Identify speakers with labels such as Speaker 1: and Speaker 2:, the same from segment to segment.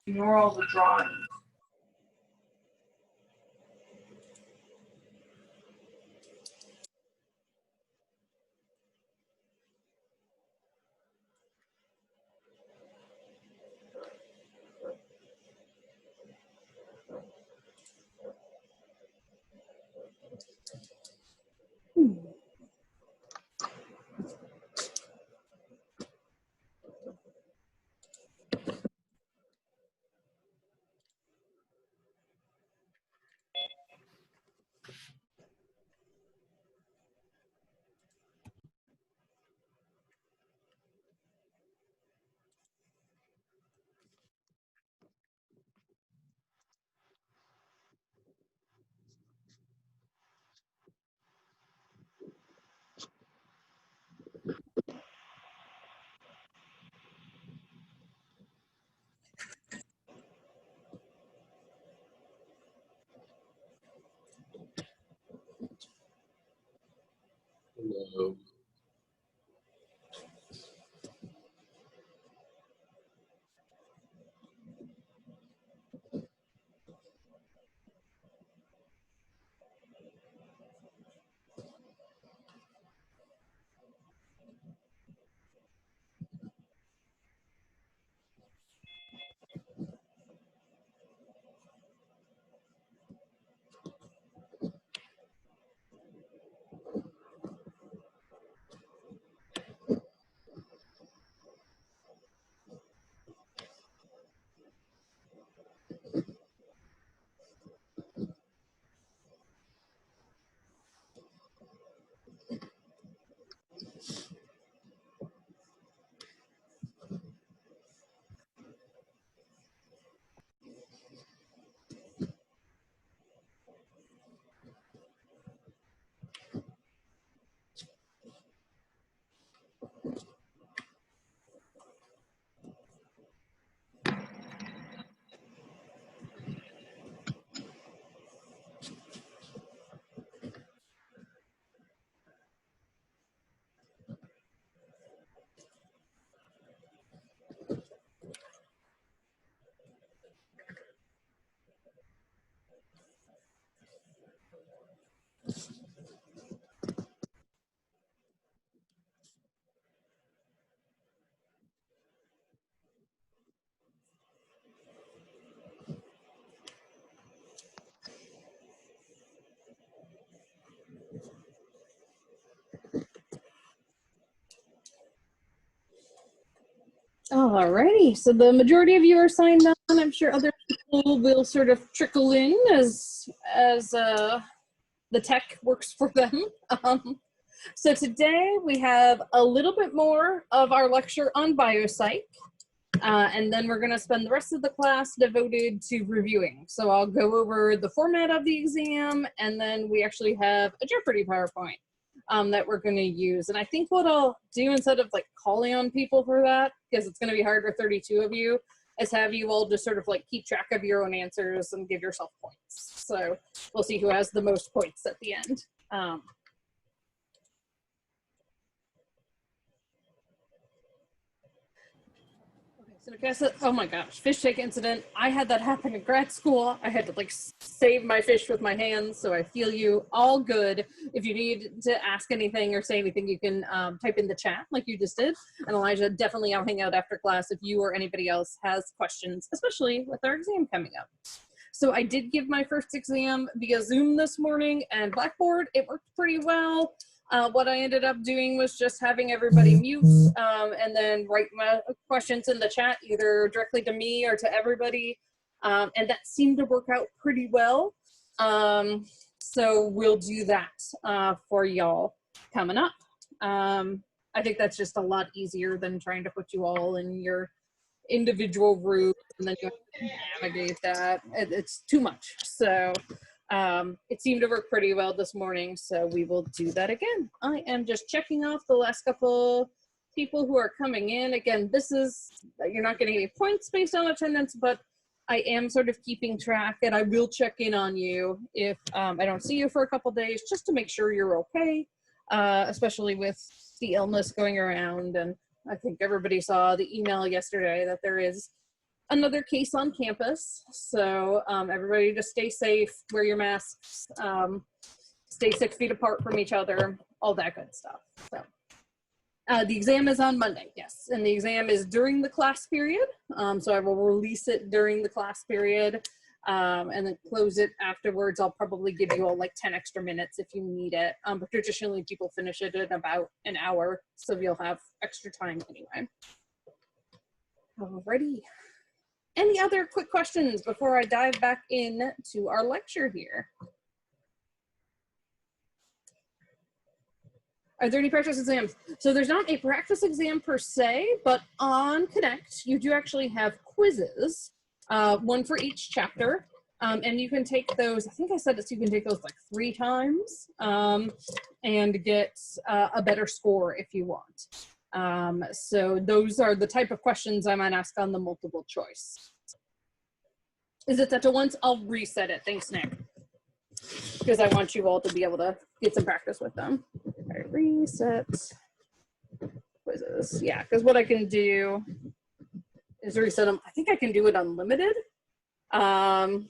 Speaker 1: ignore all the drawings.
Speaker 2: Hello.
Speaker 3: Alrighty, so the majority of you are signed on. I'm sure other people will sort of trickle in as the tech works for them. So today we have a little bit more of our lecture on biopsych, and then we're going to spend the rest of the class devoted to reviewing. So I'll go over the format of the exam, and then we actually have a Jeopardy PowerPoint that we're going to use. And I think what I'll do, instead of like calling on people for that, because it's going to be hard for 32 of you, is have you all just sort of like keep track of your own answers and give yourself points. So we'll see who has the most points at the end. So oh my gosh, fish tank incident. I had that happen in grad school. I had to like save my fish with my hands, so I feel you. All good. If you need to ask anything or say anything, you can type in the chat like you just did. And Elijah, definitely I'll hang out after class if you or anybody else has questions, especially with our exam coming up. So I did give my first exam via Zoom this morning and Blackboard. It worked pretty well. What I ended up doing was just having everybody mute and then write my questions in the chat, either directly to me or to everybody. And that seemed to work out pretty well. So we'll do that for y'all coming up. I think that's just a lot easier than trying to put you all in your individual group and then you have to navigate that. It's too much. So it seemed to work pretty well this morning, so we will do that again. I am just checking off the last couple people who are coming in. Again, this is, you're not getting any points based on attendance, but I am sort of keeping track, and I will check in on you if I don't see you for a couple days, just to make sure you're okay, especially with the illness going around. And I think everybody saw the email yesterday that there is another case on campus. So everybody just stay safe, wear your masks, stay 6 feet apart from each other, all that good stuff. So the exam is on Monday, yes. And the exam is during the class period. So I will release it during the class period and then close it afterwards. I'll probably give you all like 10 extra minutes if you need it. But traditionally people finish it in about an hour. So you'll have extra time anyway. Alrighty. Any other quick questions before I dive back in to our lecture here? Are there any practice exams? So there's not a practice exam per se, but on Connect, you do actually have quizzes, one for each chapter. And you can take those, I think I said this, you can take those like 3 times and get a better score if you want. So those are the type of questions I might ask on the multiple choice. Is it set to once? I'll reset it. Thanks, Nick. Because I want you all to be able to get some practice with them. All right, reset quizzes. Yeah, because what I can do is reset them. I think I can do it unlimited. And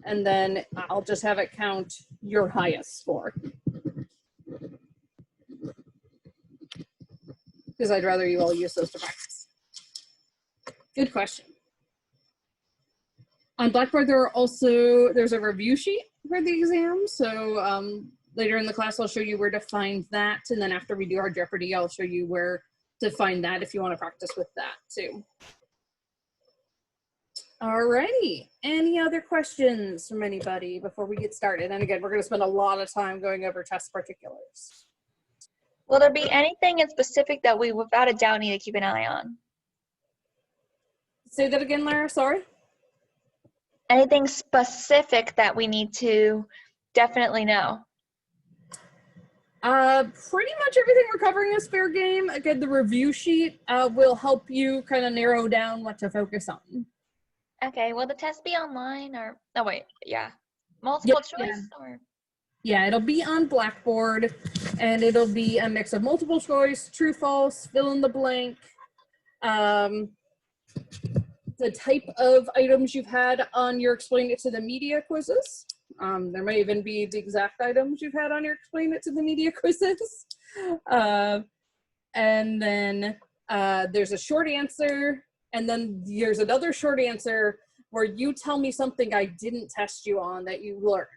Speaker 3: then I'll just have it count your highest score. Because I'd rather you all use those to practice. Good question. On Blackboard, there's a review sheet for the exam. So later in the class, I'll show you where to find that. And then after we do our Jeopardy, I'll show you where to find that if you want to practice with that too. Alrighty, any other questions from anybody before we get started? And again, we're going to spend a lot of time going over test particulars.
Speaker 1: Will there be anything in specific that we without a doubt need to keep an eye on?
Speaker 3: Say that again, Lara, sorry.
Speaker 1: Anything specific that we need to definitely know?
Speaker 3: Pretty much everything we're covering is fair game. Again, the review sheet will help you kind of narrow down what to focus on.
Speaker 1: Okay, will the test be online or, oh wait, yeah. Multiple choice
Speaker 3: yeah.
Speaker 1: or?
Speaker 3: Yeah, it'll be on Blackboard and it'll be a mix of multiple choice, true, false, fill in the blank, the type of items you've had on your Explain It to the Media quizzes. There may even be the exact items you've had on your Explain It to the Media quizzes. And then there's a short answer, and then there's another short answer where you tell me something I didn't test you on that you learned.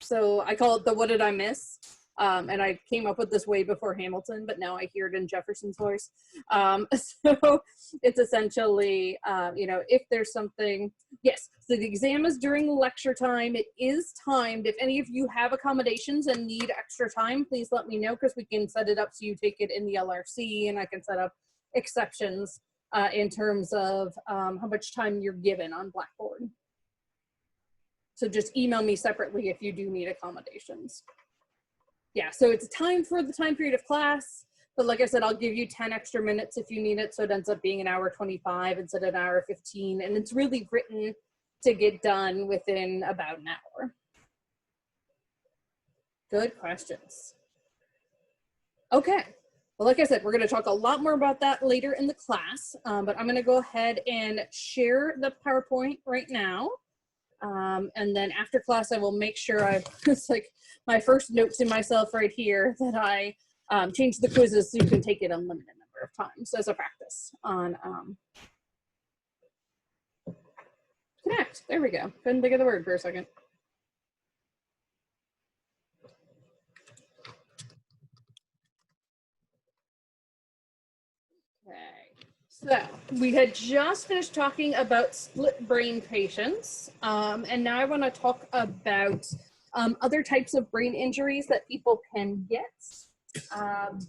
Speaker 3: So I call it the what did I miss? And I came up with this way before Hamilton, but now I hear it in Jefferson's voice. So it's essentially, you know, if there's something, yes, so the exam is during lecture time. It is timed. If any of you have accommodations and need extra time, please let me know because we can set it up so you take it in the LRC and I can set up exceptions in terms of how much time you're given on Blackboard. So just email me separately if you do need accommodations. Yeah, so it's time for the time period of class, but like I said, I'll give you 10 extra minutes if you need it, so it ends up being an hour 25 instead of an hour 15, and it's really written to get done within about an hour. Good questions. Okay, well, like I said, we're gonna talk a lot more about that later in the class, but I'm gonna go ahead and share the PowerPoint right now. And then after class, I will make sure it's like my first note to myself right here that I change the quizzes so you can take it a limited number of times as a practice on Connect. There we go. Couldn't think of the word for a second. Okay. So we had just finished talking about split brain patients, and now I want to talk about other types of brain injuries that people can get. And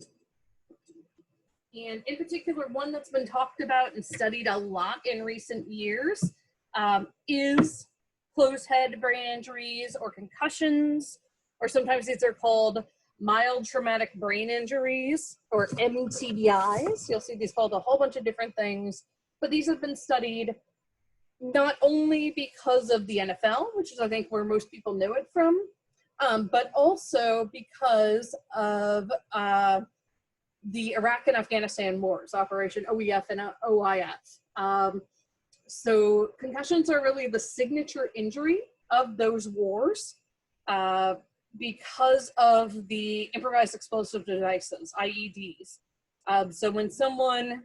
Speaker 3: in particular, one that's been talked about and studied a lot in recent years is closed head brain injuries or concussions, or sometimes these are called mild traumatic brain injuries or MTBIs. You'll see these called a whole bunch of different things, but these have been studied not only because of the NFL, which is I think where most people know it from, but also because of the Iraq and Afghanistan wars, Operation OEF and OIF. So concussions are really the signature injury of those wars because of the improvised explosive devices, IEDs. So when someone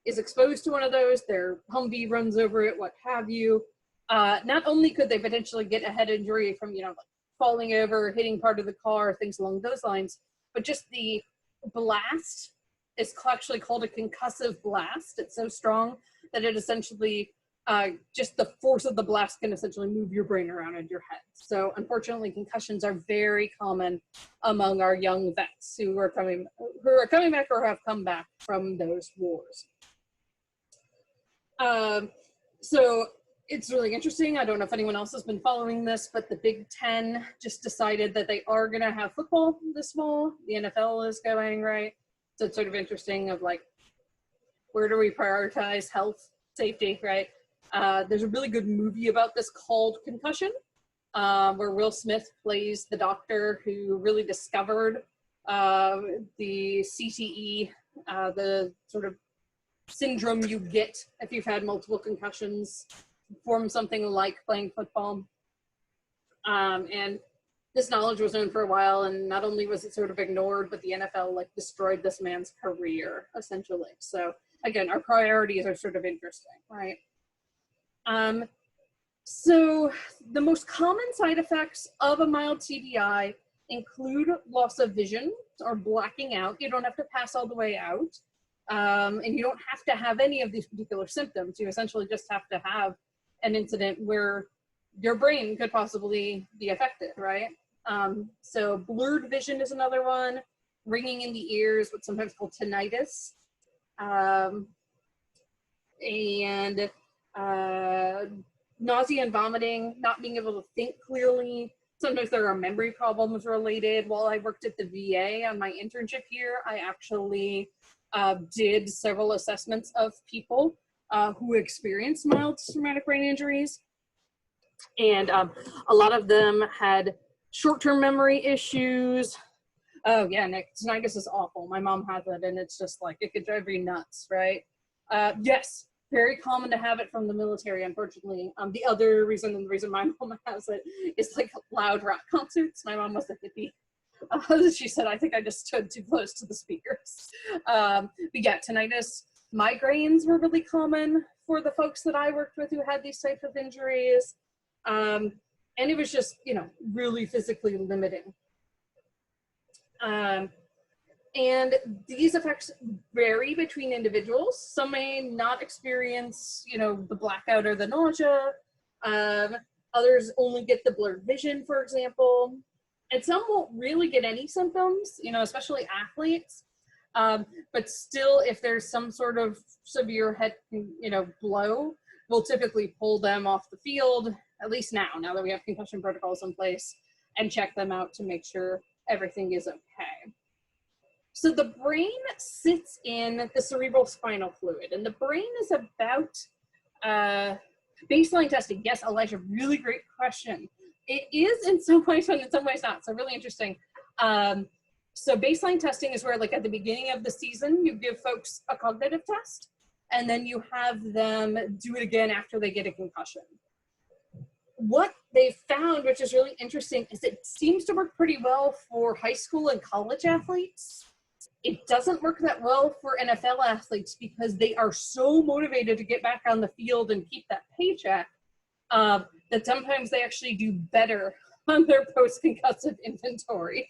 Speaker 3: is exposed to one of those, their Humvee runs over it, what have you, not only could they potentially get a head injury from, like falling over, hitting part of the car, things along those lines, but just the blast is actually called a concussive blast. It's so strong that it essentially, just the force of the blast can essentially move your brain around in your head. So unfortunately, concussions are very common among our young vets who are coming back or have come back from those wars. So it's really interesting. I don't know if anyone else has been following this, but the Big Ten just decided that they are going to have football this fall. The NFL is going, right? So it's sort of interesting of like, where do we prioritize health, safety, right? There's a really good movie about this called Concussion, where Will Smith plays the doctor who really discovered the CTE, the sort of syndrome you get if you've had multiple concussions from something like playing football. And this knowledge was known for a while, and not only was it sort of ignored, but the NFL like destroyed this man's career, essentially. So again, our priorities are sort of interesting, right? So the most common side effects of a mild TBI include loss of vision or blacking out. You don't have to pass all the way out. And you don't have to have any of these particular symptoms. You essentially just have to have an incident where your brain could possibly be affected, right? So blurred vision is another one. Ringing in the ears, what's sometimes called tinnitus. And nausea and vomiting, not being able to think clearly. Sometimes there are memory problems related. While I worked at the VA on my internship year, I actually did several assessments of people who experienced mild traumatic brain injuries. And a lot of them had short-term memory issues. Oh yeah, Nick, tinnitus is awful. My mom has it, and it's just like, it could drive you nuts, right? Yes, very common to have it from the military, unfortunately. The other reason, and the reason my mom has it, is like loud rock concerts. My mom was a hippie. She said, I think I just stood too close to the speakers. But yeah, tinnitus, migraines were really common for the folks that I worked with who had these types of injuries. And it was just, really physically limiting. And these effects vary between individuals. Some may not experience, the blackout or the nausea. Others only get the blurred vision, for example. And some won't really get any symptoms, especially athletes. But still, if there's some sort of severe head, blow, we'll typically pull them off the field, at least now that we have concussion protocols in place, and check them out to make sure everything is okay. So the brain sits in the cerebral spinal fluid, and the brain is about baseline testing. Yes, Elijah, really great question. It is in some ways, and in some ways not. So really interesting. So baseline testing is where, like, at the beginning of the season, you give folks a cognitive test, and then you have them do it again after they get a concussion. What they found, which is really interesting, is it seems to work pretty well for high school and college athletes. It doesn't work that well for NFL athletes because they are so motivated to get back on the field and keep that paycheck that sometimes they actually do better on their post-concussive inventory.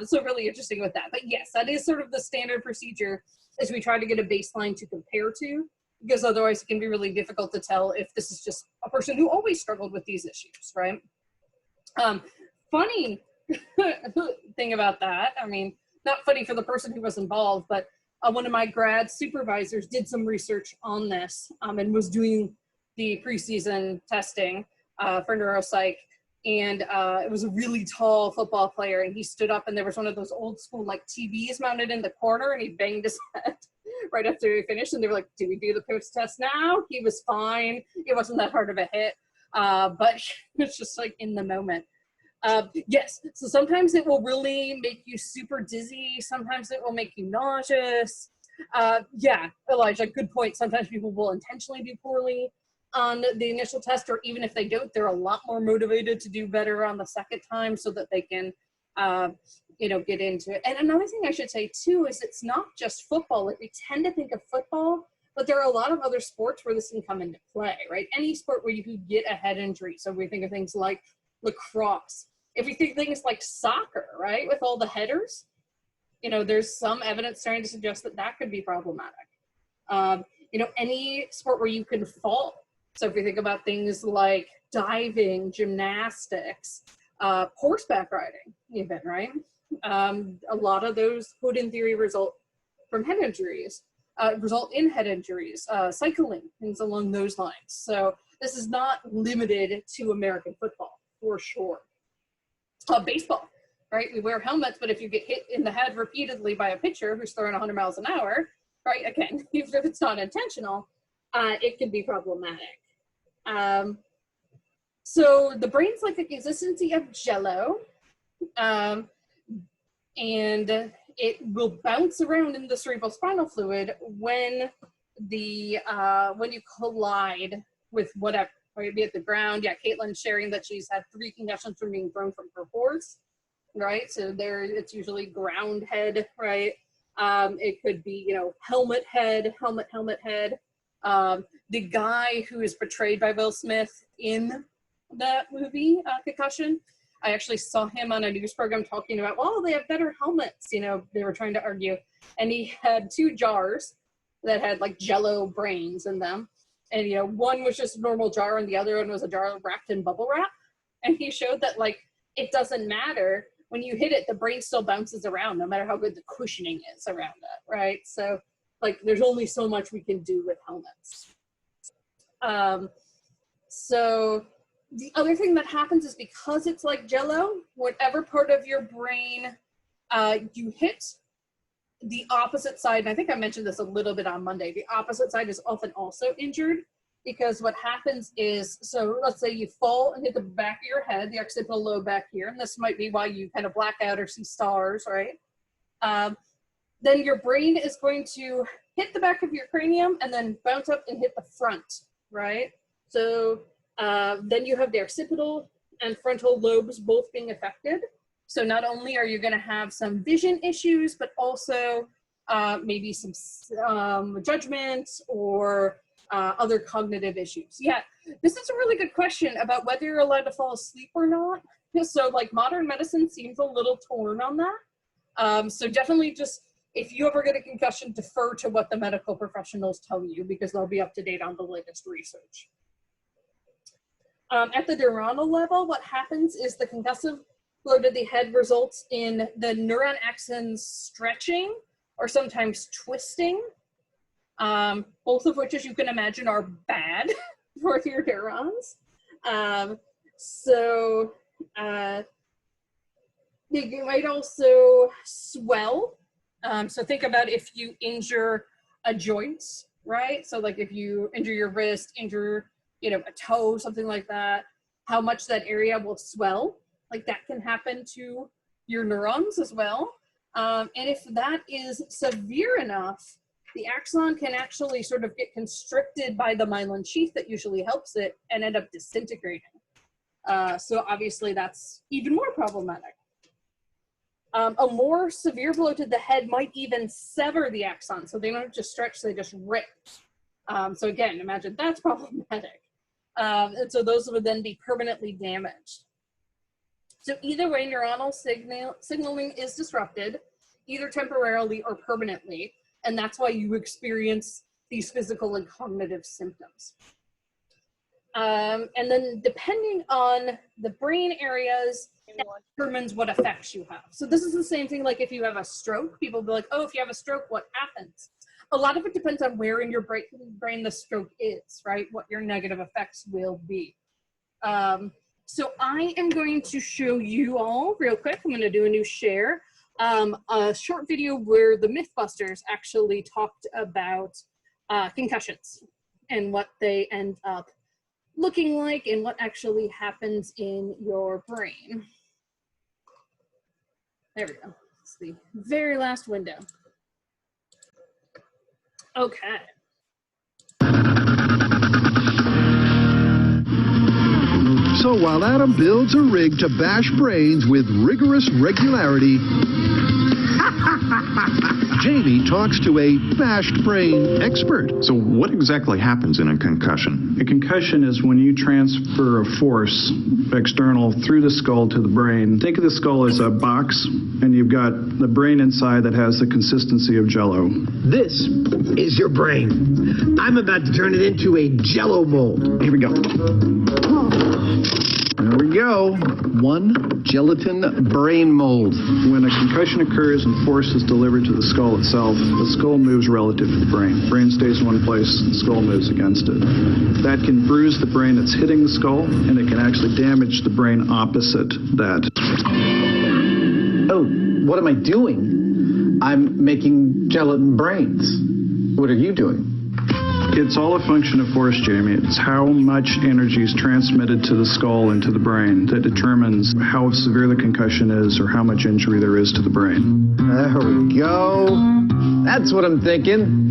Speaker 3: So really interesting with that. But yes, that is sort of the standard procedure as we try to get a baseline to compare to, because otherwise it can be really difficult to tell if this is just a person who always struggled with these issues, right? Funny thing about that, I mean, not funny for the person who was involved, but one of my grad supervisors did some research on this and was doing the preseason testing for neuropsych. And it was a really tall football player, and he stood up, and there was one of those old school like TVs mounted in the corner, and he banged his head right after he finished. And they were like, "Do we do the post test now?" He was fine. It wasn't that hard of a hit, but it's just like in the moment. Yes, so sometimes it will really make you super dizzy. Sometimes it will make you nauseous. Yeah, Elijah, good point. Sometimes people will intentionally do poorly on the initial test, or even if they don't, they're a lot more motivated to do better on the second time so that they can, get into it. And another thing I should say too is it's not just football. Like, we tend to think of football, but there are a lot of other sports where this can come into play, right? Any sport where you could get a head injury. So we think of things like lacrosse. If we think things like soccer, right, with all the headers, there's some evidence starting to suggest that that could be problematic. Any sport where you can fall. So if we think about things like diving, gymnastics, horseback riding, even, right? A lot of those could, in theory, result in head injuries, cycling, things along those lines. So this is not limited to American football, for sure. Baseball, right? We wear helmets, but if you get hit in the head repeatedly by a pitcher who's throwing 100 miles an hour, right, again, even if it's not intentional, it can be problematic. So the brain's like a consistency of Jell-O, and it will bounce around in the cerebral spinal fluid when you collide with whatever, right? Be it the ground. Yeah, Caitlin's sharing that she's had 3 concussions from being thrown from her horse, right? So it's usually ground head, right? It could be, helmet head. The guy who is portrayed by Will Smith in that movie, Concussion, I actually saw him on a news program talking about, well, they have better helmets, they were trying to argue. And he had 2 jars that had like Jell-O brains in them. And, one was just a normal jar and the other one was a jar wrapped in bubble wrap. And he showed that, like, it doesn't matter. When you hit it, the brain still bounces around no matter how good the cushioning is around it, right? So, like, there's only so much we can do with helmets. So the other thing that happens is because it's like Jell-O, whatever part of your brain you hit, the opposite side, and I think I mentioned this a little bit on Monday, the opposite side is often also injured, because what happens is, so let's say you fall and hit the back of your head, the occipital lobe back here, and this might be why you kind of black out or see stars, right? Then your brain is going to hit the back of your cranium and then bounce up and hit the front, right? So then you have the occipital and frontal lobes both being affected. So not only are you going to have some vision issues, but also maybe some judgment or other cognitive issues. Yeah, this is a really good question about whether you're allowed to fall asleep or not. So like modern medicine seems a little torn on that. So definitely just, if you ever get a concussion, defer to what the medical professionals tell you, because they'll be up to date on the latest research. At the neuronal level, what happens is the concussive blow to the head results in the neuron axons stretching or sometimes twisting, both of which, as you can imagine, are bad for your neurons. You might also swell. So think about if you injure a joint, right? So like if you injure your wrist, injure, a toe, something like that, how much that area will swell. Like that can happen to your neurons as well. And if that is severe enough, the axon can actually sort of get constricted by the myelin sheath that usually helps it and end up disintegrating. So obviously that's even more problematic. A more severe blow to the head might even sever the axon. So they don't just stretch, they just rip. So again, imagine that's problematic. And so those would then be permanently damaged. So either way, neuronal signaling is disrupted, either temporarily or permanently. And that's why you experience these physical and cognitive symptoms. And then depending on the brain areas, that determines what effects you have. So this is the same thing like if you have a stroke, people will be like, oh, if you have a stroke, what happens? A lot of it depends on where in your brain the stroke is, right? What your negative effects will be. So I am going to show you all real quick. I'm going to do a new share. A short video where the Mythbusters actually talked about concussions and what they end up looking like and what actually happens in your brain. There we go. It's the very last window. Okay.
Speaker 2: So while Adam builds a rig to bash brains with rigorous regularity, Jamie talks to a bashed brain expert.
Speaker 4: So what exactly happens in a concussion?
Speaker 5: A concussion is when you transfer a force external through the skull to the brain. Think of the skull as a box, and you've got the brain inside that has the consistency of Jell-O.
Speaker 6: This is your brain. I'm about to turn it into a Jell-O mold.
Speaker 5: Here we go. There we go.
Speaker 2: One gelatin brain mold.
Speaker 5: When a concussion occurs and force is delivered to the skull itself, the skull moves relative to the brain. Brain stays in one place, the skull moves against it. That can bruise the brain that's hitting the skull, and it can actually damage the brain opposite that.
Speaker 6: Oh, what am I doing? I'm making gelatin brains. What are you doing?
Speaker 5: It's all a function of force, Jamie. It's how much energy is transmitted to the skull and to the brain that determines how severe the concussion is or how much injury there is to the brain.
Speaker 6: There we go. That's what I'm thinking.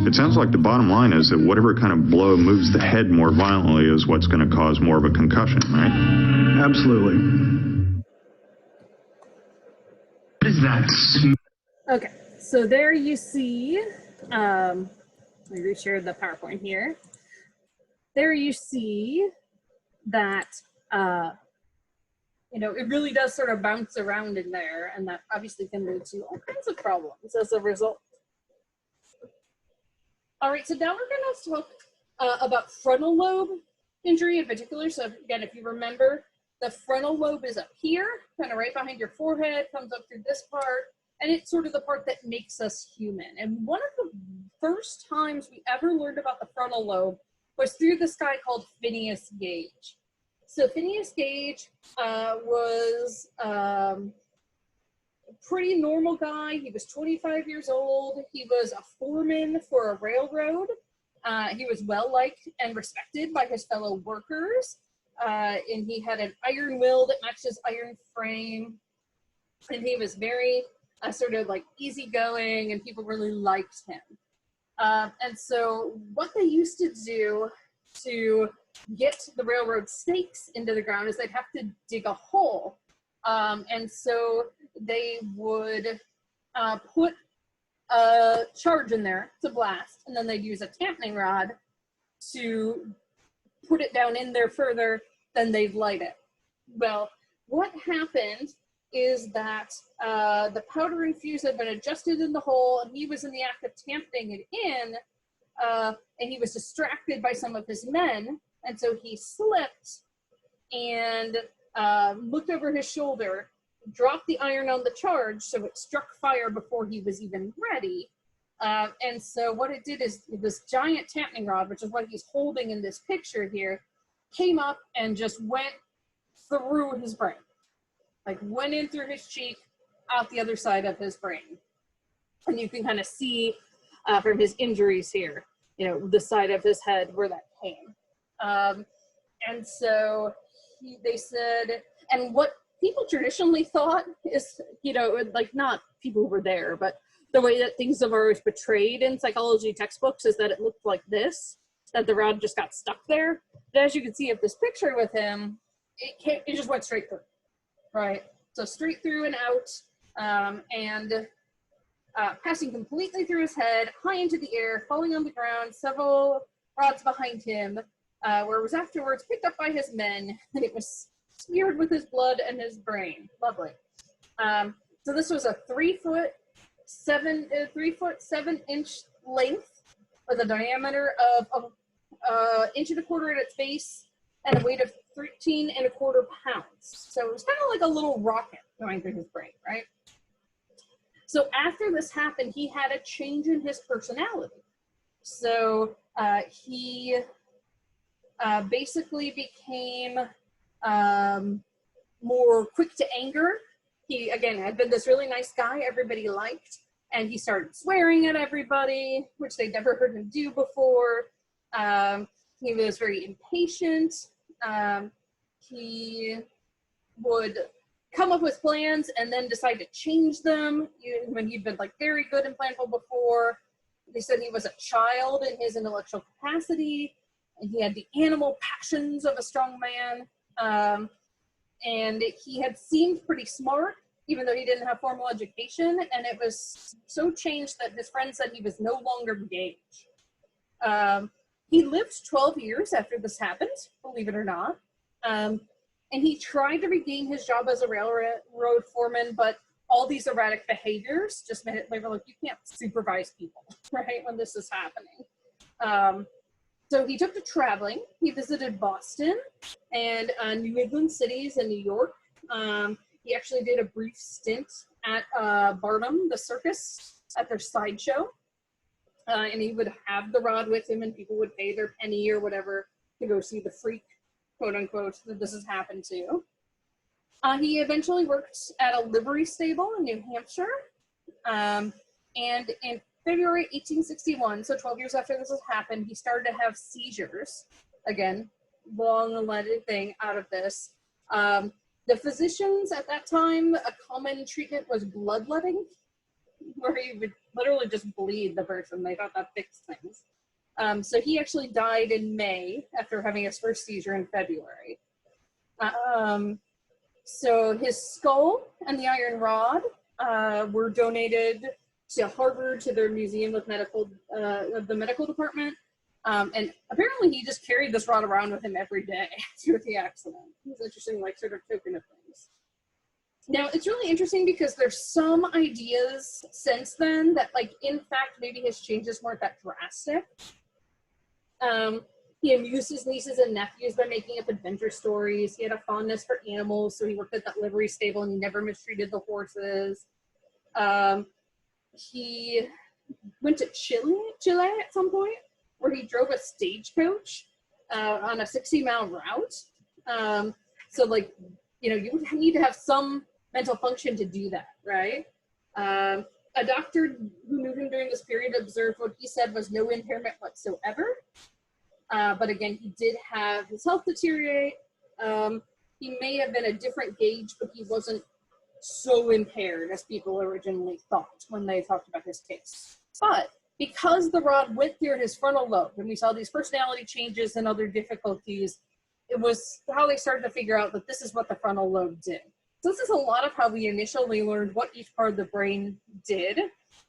Speaker 4: It sounds like the bottom line is that whatever kind of blow moves the head more violently is what's going to cause more of a concussion, right?
Speaker 5: Absolutely.
Speaker 6: What is that?
Speaker 3: Okay, so there you see, I reshared the PowerPoint here. There you see that, it really does sort of bounce around in there, and that obviously can lead to all kinds of problems as a result. All right, so now we're going to talk about frontal lobe injury in particular. So again, if you remember, the frontal lobe is up here, kind of right behind your forehead, comes up through this part, and it's sort of the part that makes us human. And one of the first times we ever learned about the frontal lobe was through this guy called Phineas Gage. So Phineas Gage was a pretty normal guy. He was 25 years old. He was a foreman for a railroad. He was well-liked and respected by his fellow workers. And he had an iron will that matched his iron frame. And he was very sort of like easygoing, and people really liked him. And so what they used to do to get the railroad stakes into the ground is they'd have to dig a hole. And so they would put a charge in there to blast, and then they'd use a tamping rod to put it down in there further, then they'd light it. Well, what happened is that the powdering fuse had been adjusted in the hole, and he was in the act of tamping it in, and he was distracted by some of his men, and so he slipped and looked over his shoulder, dropped the iron on the charge, so it struck fire before he was even ready. And so what it did is this giant tamping rod, which is what he's holding in this picture here, came up and just went through his brain. Like went in through his cheek, out the other side of his brain. And you can kind of see from his injuries here, the side of his head where that came. And so they said, and what people traditionally thought is, like not people who were there, but the way that things are always portrayed in psychology textbooks is that it looked like this, that the rod just got stuck there. But as you can see of this picture with him, it just went straight through. Right, so straight through and out, and passing completely through his head, high into the air, falling on the ground, several rods behind him, where it was afterwards picked up by his men, and it was smeared with his blood and his brain. Lovely. So this was a 3 foot 7 inch length with a diameter of inch and a quarter at its base and a weight of 13 1/4 pounds. So it was kind of like a little rocket going through his brain, right? So after this happened, he had a change in his personality. So he basically became more quick to anger. He, again, had been this really nice guy everybody liked, and he started swearing at everybody, which they'd never heard him do before. He was very impatient. He would come up with plans and then decide to change them when he'd been like very good and planful before. They said he was a child in his intellectual capacity, and he had the animal passions of a strong man. And he had seemed pretty smart, even though he didn't have formal education. And it was so changed that his friend said he was no longer engaged. He lived 12 years after this happened, believe it or not. And he tried to regain his job as a railroad foreman, but all these erratic behaviors just made it, they were like, you can't supervise people, right, when this is happening. So he took to traveling. He visited Boston and New England cities and New York. He actually did a brief stint at Barnum, the circus, at their sideshow. And he would have the rod with him, and people would pay their penny or whatever to go see the freak, quote unquote, that this has happened to. He eventually worked at a livery stable in New Hampshire. And in February 1861, so 12 years after this has happened, he started to have seizures. Again, long-alleged thing out of this. The physicians at that time, a common treatment was bloodletting, where he would literally just bleed the person. They thought that fixed things. So he actually died in May after having his first seizure in February. So his skull and the iron rod were donated to Harvard, to their museum of the medical department. And apparently he just carried this rod around with him every day through the accident. It's interesting, like, sort of token of things. Now, it's really interesting because there's some ideas since then that, like, in fact, maybe his changes weren't that drastic. He amused his nieces and nephews by making up adventure stories. He had a fondness for animals, so he worked at that livery stable and he never mistreated the horses. He went to Chile at some point, where he drove a stagecoach on a 60-mile route. So, like, you know, you would need to have some mental function to do that, right? A doctor who knew him during this period observed what he said was no impairment whatsoever. But again, he did have his health deteriorate. He may have been a different gauge, but he wasn't so impaired as people originally thought when they talked about his case. But because the rod went through his frontal lobe, and we saw these personality changes and other difficulties, it was how they started to figure out that this is what the frontal lobe did. So this is a lot of how we initially learned what each part of the brain did,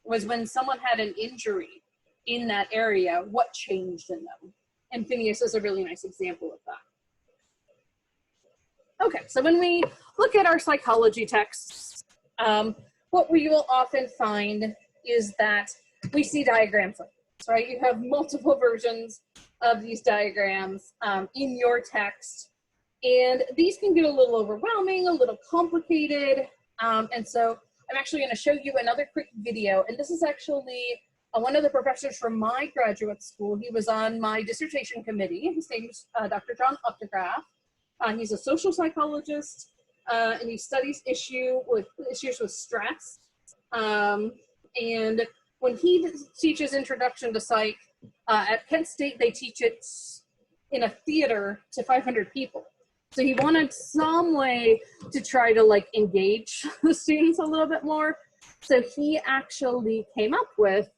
Speaker 3: was when someone had an injury in that area, what changed in them. And Phineas is a really nice example of that. Okay, so when we look at our psychology texts, what we will often find is that we see diagrams like this, right? You have multiple versions of these diagrams in your text, and these can get a little overwhelming, a little complicated, and so I'm actually going to show you another quick video, and this is actually one of the professors from my graduate school. He was on my dissertation committee. His name is Dr. John Updegraff. He's a social psychologist, and he studies issues with stress. And when he teaches Introduction to Psych at Kent State, they teach it in a theater to 500 people. So he wanted some way to try to, like, engage the students a little bit more. So he actually came up with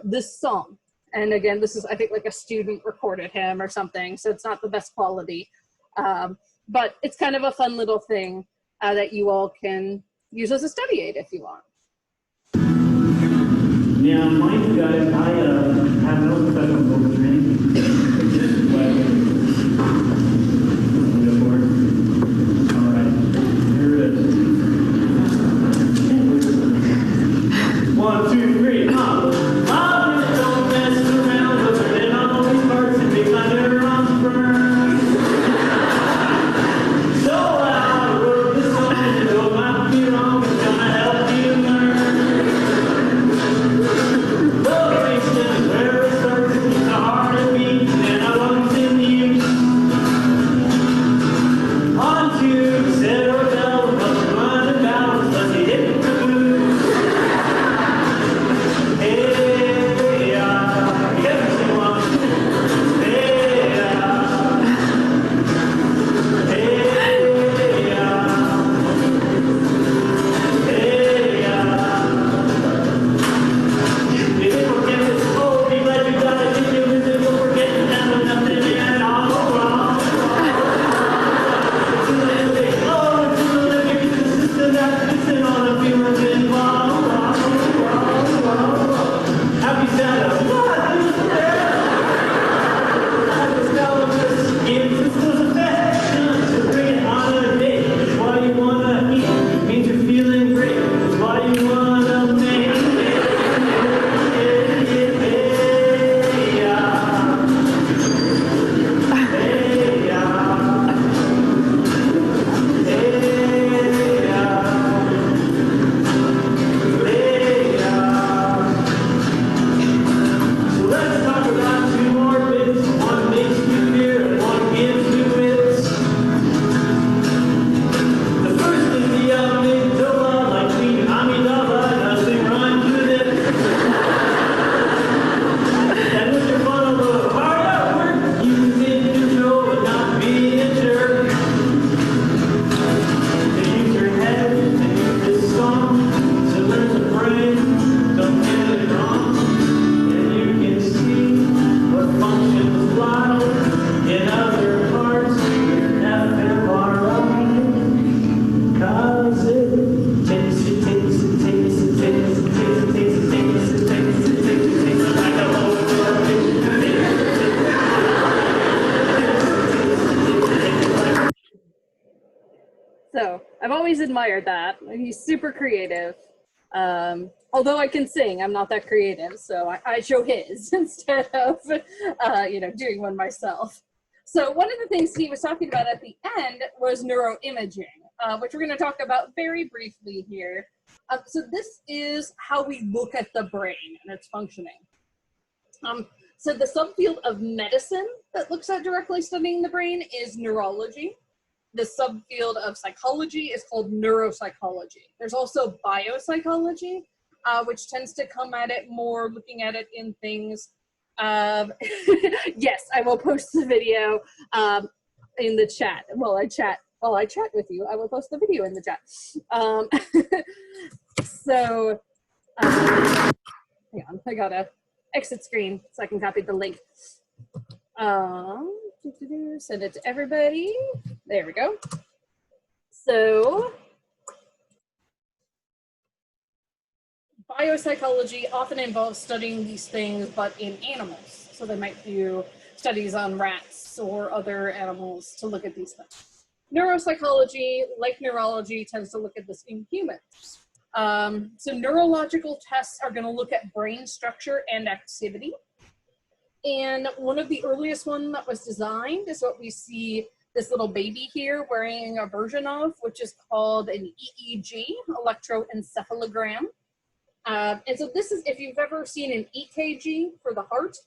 Speaker 3: this song. And again, this is, I think, like a student recorded him or something, so it's not the best quality. But it's kind of a fun little thing that you all can use as a study aid if you want.
Speaker 7: Yeah, mind you guys, I have no professional vocal training. All right, here it is. 1, 2, 3, huh? Don't mess around, but turn it on all these parts and make my neurons burn. So I wrote this song, though it might be wrong, it's gonna help you learn. Oh,
Speaker 3: always admired that. He's super creative. Although I can sing, I'm not that creative, so I show his instead of, doing one myself. So one of the things he was talking about at the end was neuroimaging, which we're going to talk about very briefly here. So this is how we look at the brain and its functioning. So the subfield of medicine that looks at directly studying the brain is neurology. The subfield of psychology is called neuropsychology. There's also biopsychology, which tends to come at it more looking at it in things. Yes, I will post the video in the chat. While I chat with you, I will post the video in the chat. Hang on, I gotta exit screen so I can copy the link. Send it to everybody. There we go. So, biopsychology often involves studying these things, but in animals. So they might do studies on rats or other animals to look at these things. Neuropsychology, like neurology, tends to look at this in humans. So neurological tests are going to look at brain structure and activity. And one of the earliest one that was designed is what we see this little baby here wearing a version of, which is called an EEG, electroencephalogram. And so this is, if you've ever seen an EKG for the heart,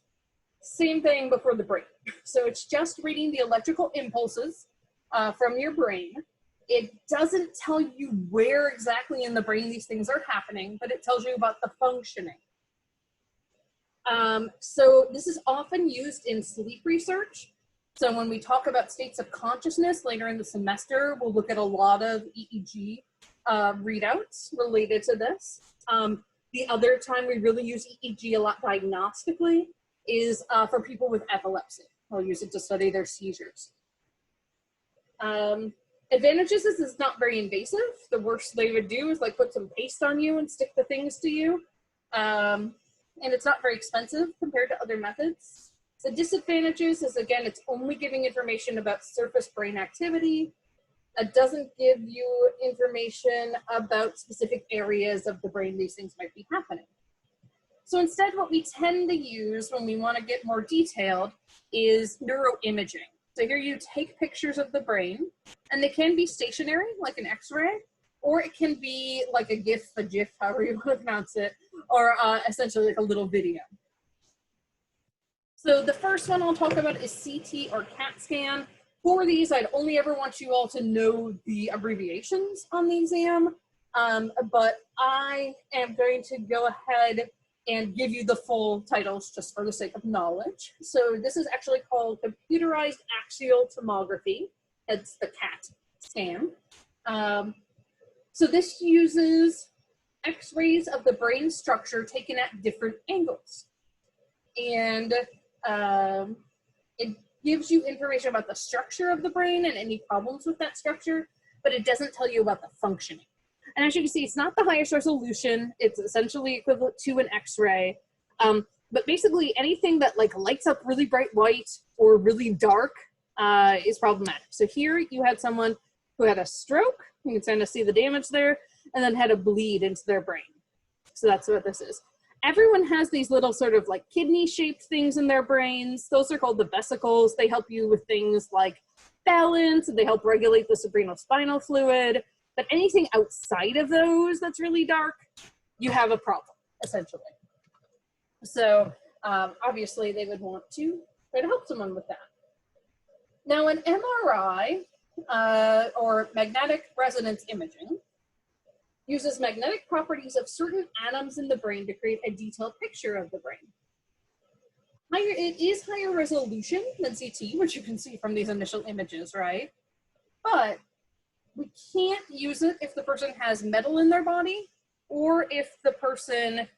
Speaker 3: same thing but for the brain. So it's just reading the electrical impulses from your brain. It doesn't tell you where exactly in the brain these things are happening, but it tells you about the functioning. So this is often used in sleep research. So when we talk about states of consciousness later in the semester, we'll look at a lot of EEG readouts related to this. The other time we really use EEG a lot diagnostically is for people with epilepsy. We'll use it to study their seizures. Advantages is it's not very invasive. The worst they would do is like put some paste on you and stick the things to you. And it's not very expensive compared to other methods. The disadvantages is, again, it's only giving information about surface brain activity. It doesn't give you information about specific areas of the brain these things might be happening. So instead, what we tend to use when we want to get more detailed is neuroimaging. So here you take pictures of the brain, and they can be stationary, like an X-ray, or it can be like a GIF, however you want to pronounce it, or essentially like a little video. So the first one I'll talk about is CT or CAT scan. For these, I'd only ever want you all to know the abbreviations on the exam, but I am going to go ahead and give you the full titles just for the sake of knowledge. So this is actually called computerized axial tomography. It's the CAT scan. So this uses X-rays of the brain structure taken at different angles. And it gives you information about the structure of the brain and any problems with that structure, but it doesn't tell you about the functioning. And as you can see, it's not the highest resolution. It's essentially equivalent to an X-ray. But basically anything that like lights up really bright white or really dark is problematic. So here you had someone who had a stroke. You can kind of see the damage there, and then had a bleed into their brain. So that's what this is. Everyone has these little sort of like kidney-shaped things in their brains. Those are called the vesicles. They help you with things like balance, and they help regulate the cerebrospinal fluid. But anything outside of those that's really dark, you have a problem, essentially. So obviously they would want to try to help someone with that. Now an MRI, or magnetic resonance imaging, uses magnetic properties of certain atoms in the brain to create a detailed picture of the brain. It is higher resolution than CT, which you can see from these initial images, right? But we can't use it if the person has metal in their body or if the person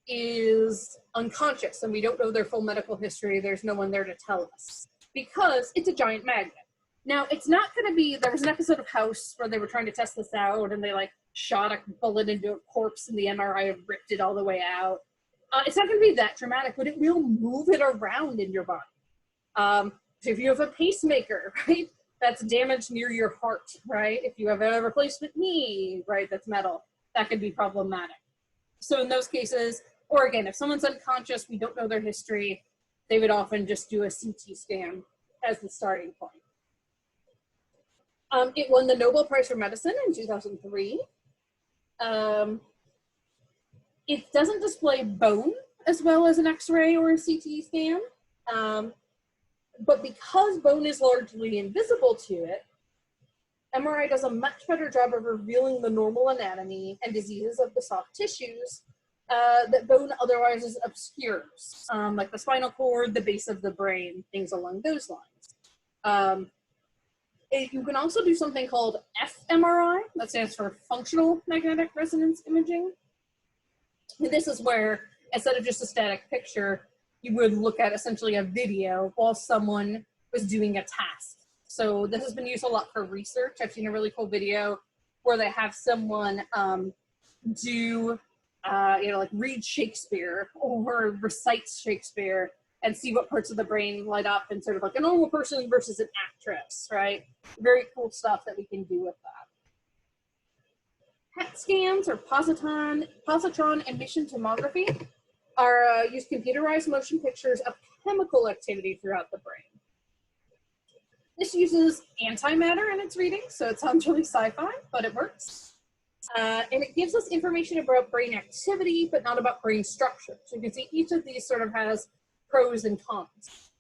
Speaker 3: is unconscious and we don't know their full medical history. There's no one there to tell us because it's a giant magnet. Now, it's not going to be, there was an episode of House where they were trying to test this out and they like shot a bullet into a corpse and the MRI ripped it all the way out. It's not going to be that dramatic, but it will move it around in your body. So if you have a pacemaker, right, That's damage near your heart, right? If you have a replacement knee, right, that's metal, that could be problematic. So in those cases, or again, if someone's unconscious, we don't know their history, they would often just do a CT scan as the starting point. It won the Nobel Prize for Medicine in 2003. It doesn't display bone as well as an X-ray or a CT scan, but because bone is largely invisible to it, MRI does a much better job of revealing the normal anatomy and diseases of the soft tissues that bone otherwise obscures, like the spinal cord, the base of the brain, things along those lines. You can also do something called fMRI, that stands for functional magnetic resonance imaging. And this is where, instead of just a static picture, you would look at essentially a video while someone was doing a task. So this has been used a lot for research. I've seen a really cool video where they have someone do, like read Shakespeare or recite Shakespeare and see what parts of the brain light up and sort of like a normal person versus an actress, right? Very cool stuff that we can do with that. PET scans or positron emission tomography are use computerized motion pictures of chemical activity throughout the brain. This uses antimatter in its reading, so it sounds really sci-fi, but it works. And it gives us information about brain activity, but not about brain structure. So you can see each of these sort of has pros and cons.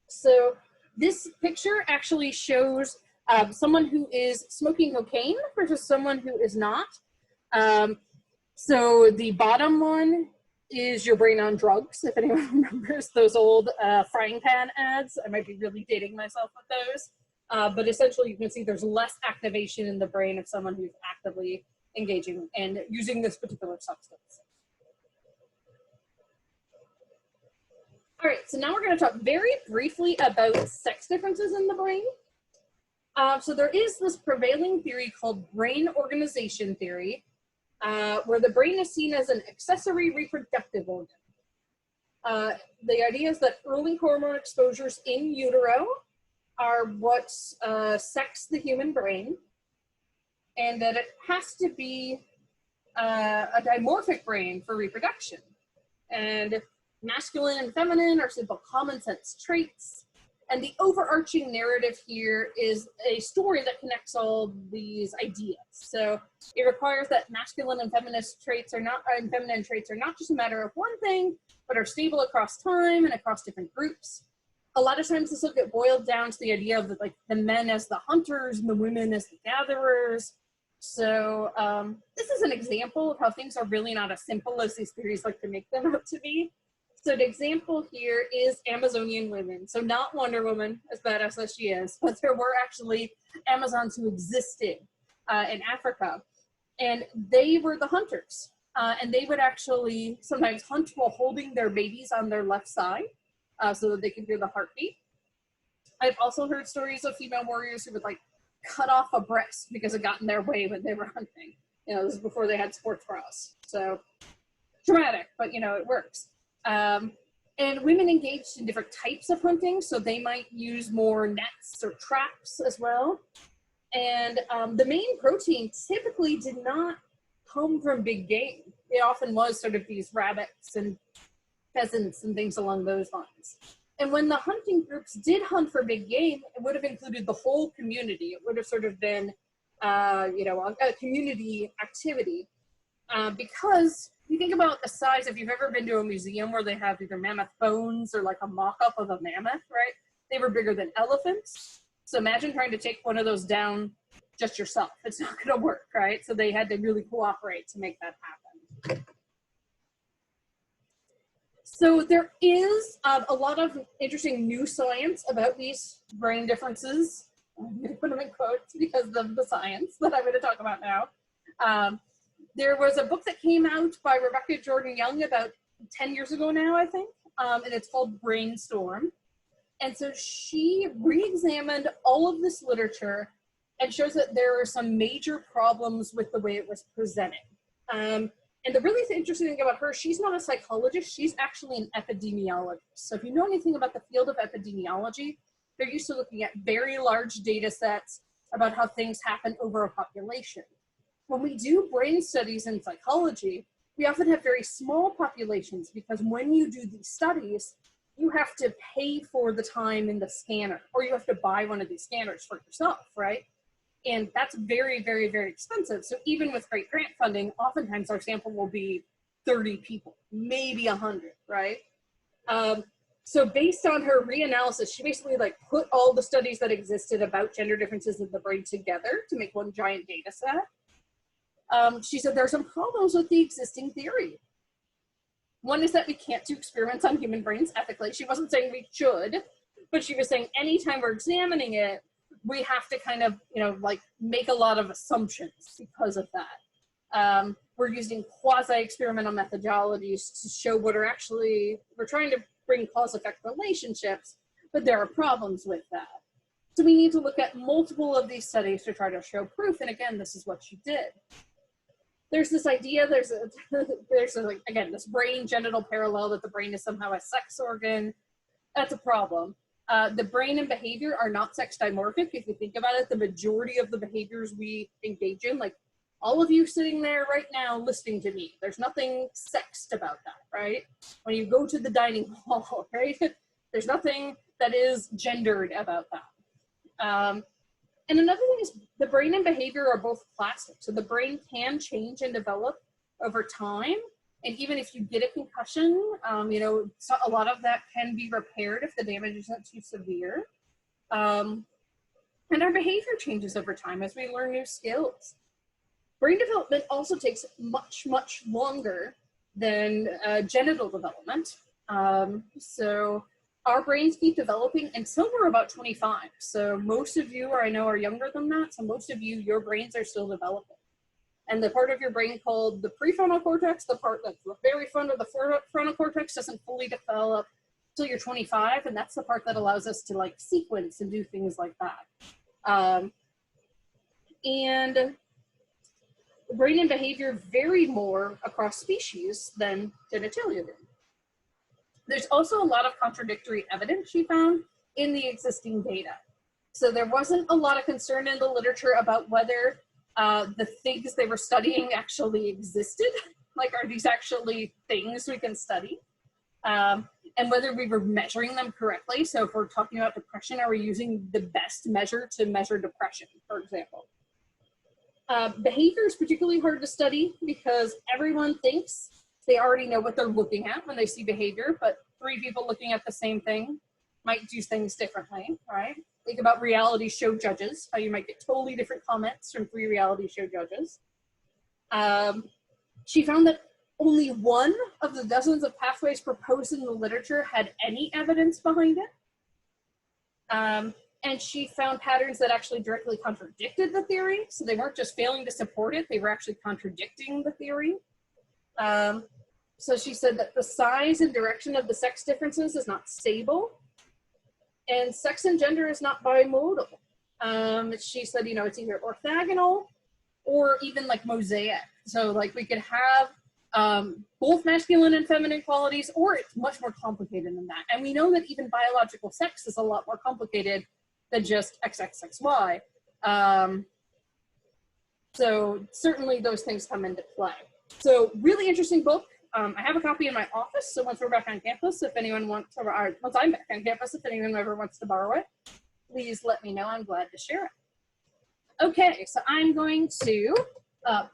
Speaker 3: So this picture actually shows someone who is smoking cocaine versus someone who is not. So the bottom one is your brain on drugs, if anyone remembers those old frying pan ads. I might be really dating myself with those. But essentially you can see there's less activation in the brain of someone who's actively engaging and using this particular substance. All right, so now we're going to talk very briefly about sex differences in the brain. So there is this prevailing theory called brain organization theory, where the brain is seen as an accessory reproductive organ. The idea is that early hormone exposures in utero are what sex the human brain, and that it has to be a dimorphic brain for reproduction. And masculine and feminine are simple common sense traits. And the overarching narrative here is a story that connects all these ideas. So it requires that masculine and feminine traits are not just a matter of one thing, but are stable across time and across different groups. A lot of times this will get boiled down to the idea of the men as the hunters and the women as the gatherers. So this is an example of how things are really not as simple as these theories like to make them out to be. So the example here is Amazonian women. So not Wonder Woman, as badass as she is, but there were actually Amazons who existed in Africa. And they were the hunters. And they would actually sometimes hunt while holding their babies on their left side so that they could hear the heartbeat. I've also heard stories of female warriors who would cut off a breast because it got in their way when they were hunting. This is before they had sports bras. So dramatic, but it works. And women engaged in different types of hunting, so they might use more nets or traps as well. And the main protein typically did not come from big game. It often was sort of these rabbits and pheasants and things along those lines. And when the hunting groups did hunt for big game, it would have included the whole community. It would have sort of been, a community activity because you think about the size, if you've ever been to a museum where they have either mammoth bones or a mock-up of a mammoth, right? They were bigger than elephants. So imagine trying to take one of those down just yourself. It's not gonna work, right? So they had to really cooperate to make that happen. So there is a lot of interesting new science about these brain differences. I'm gonna put them in quotes because of the science that I'm gonna talk about now. There was a book that came out by Rebecca Jordan-Young about 10 years ago now, I think, and it's called Brainstorm. And so she re-examined all of this literature and shows that there are some major problems with the way it was presented. And the really interesting thing about her, she's not a psychologist, she's actually an epidemiologist. So if you know anything about the field of epidemiology, They're used to looking at very large data sets about how things happen over a population. When we do brain studies in psychology, we often have very small populations because when you do these studies, you have to pay for the time in the scanner, or you have to buy one of these scanners for yourself, right? And that's very, very, very expensive. So even with great grant funding, oftentimes our sample will be 30 people, maybe 100, right? So based on her reanalysis, she basically like put all the studies that existed about gender differences in the brain together to make one giant data set. She said there are some problems with the existing theory. One is that we can't do experiments on human brains ethically. She wasn't saying we should, but she was saying anytime we're examining it, we have to kind of, you know, like make a lot of assumptions because of that. We're using quasi-experimental methodologies to show what are actually, we're trying to bring cause-effect relationships, but there are problems with that. So we need to look at multiple of these studies to try to show proof, and again, this is what she did. There's this idea, there's like, again, this brain genital parallel that the brain is somehow a sex organ. That's a problem. The brain and behavior are not sex dimorphic. If you think about it, the majority of the behaviors we engage in, like all of you sitting there right now listening to me, there's nothing sexed about that, right? When you go to the dining hall, right? There's nothing that is gendered about that. And another thing is the brain and behavior are both plastic. So the brain can change and develop over time. And even if you get a concussion, you know, so a lot of that can be repaired if the damage isn't too severe. And our behavior changes over time as we learn new skills. Brain development also takes much, much longer than genital development. So our brains keep developing until we're about 25. So most of you, or I know, are younger than that. So most of you, your brains are still developing. And the part of your brain called the prefrontal cortex, the part that's the very front of the frontal cortex, doesn't fully develop until you're 25. And that's the part that allows us to like sequence and do things like that. And brain and behavior vary more across species than genitalia do. There's also a lot of contradictory evidence she found in the existing data. So there wasn't a lot of concern in the literature about whether the things they were studying actually existed. Like, are these actually things we can study? And whether we were measuring them correctly. So if we're talking about depression, are we using the best measure to measure depression, for example? Behavior is particularly hard to study because everyone thinks they already know what they're looking at when they see behavior, but 3 people looking at the same thing might do things differently, right? Think about reality show judges, how you might get totally different comments from 3 reality show judges. She found that only 1 of the dozens of pathways proposed in the literature had any evidence behind it. And she found patterns that actually directly contradicted the theory. So they weren't just failing to support it, they were actually contradicting the theory. So she said that the size and direction of the sex differences is not stable, and sex and gender is not bimodal. She said, you know, it's either orthogonal or even like mosaic. So like we could have both masculine and feminine qualities, or it's much more complicated than that. And we know that even biological sex is a lot more complicated than just XXXY. So certainly those things come into play. So really interesting book. I have a copy in my office, so once we're back on campus, if anyone wants, or once I'm back on campus, if anyone ever wants to borrow it, please let me know. I'm glad to share it. Okay, so I'm going to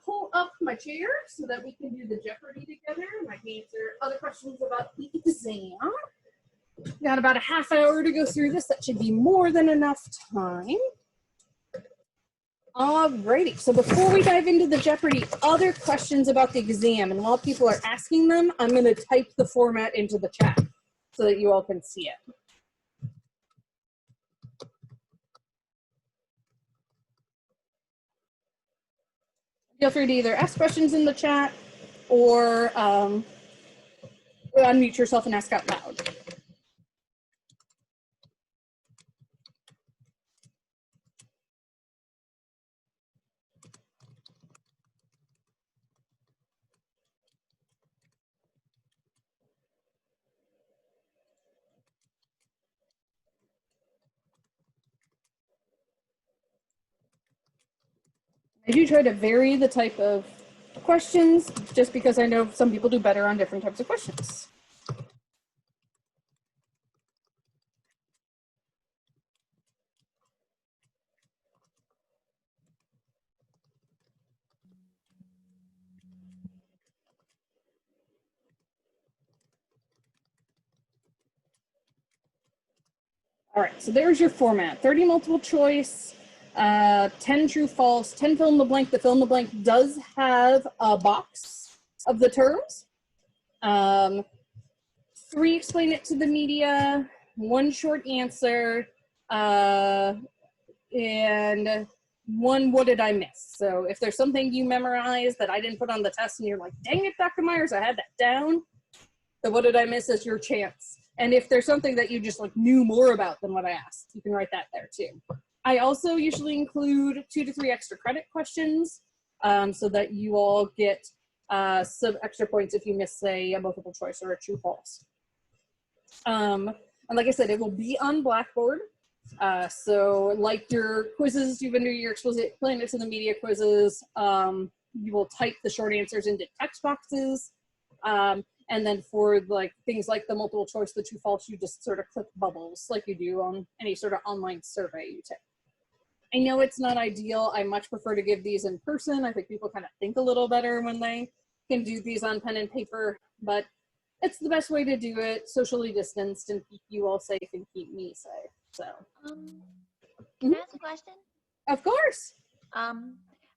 Speaker 3: pull up my chair so that we can do the Jeopardy together, and I can answer other questions about the exam. Got about a half hour to go through this. That should be more than enough time. Alrighty, so before we dive into the Jeopardy, other questions about the exam, and while people are asking them, I'm going to type the format into the chat so that you all can see it. Feel free to either ask questions in the chat or unmute yourself and ask out loud. I do try to vary the type of questions just because I know some people do better on different types of questions. All right, so there's your format. 30 multiple choice, 10 true false, 10 fill in the blank. The fill in the blank does have a box of the terms. 3 explain it to the media, 1 short answer, and 1 what did I miss? So if there's something you memorized that I didn't put on the test and you're like, dang it, Dr. Myers, I had that down, the what did I miss is your chance. And if there's something that you just like knew more about than what I asked, you can write that there too. I also usually include 2 to 3 extra credit questions so that you all get some extra points if you miss, say, a multiple choice or a true false. And like I said, it will be on Blackboard. So like your quizzes, you've been doing your explicit explain it to the media quizzes, you will type the short answers into text boxes. And then for like things like the multiple choice, the true false, you just sort of click bubbles like you do on any sort of online survey you take. I know it's not ideal. I much prefer to give these in person. I think people kind of think a little better when they can do these on pen and paper, but it's the best way to do it, socially distanced, and keep you all safe and keep me safe. So,
Speaker 1: Can I ask a question?
Speaker 3: of course.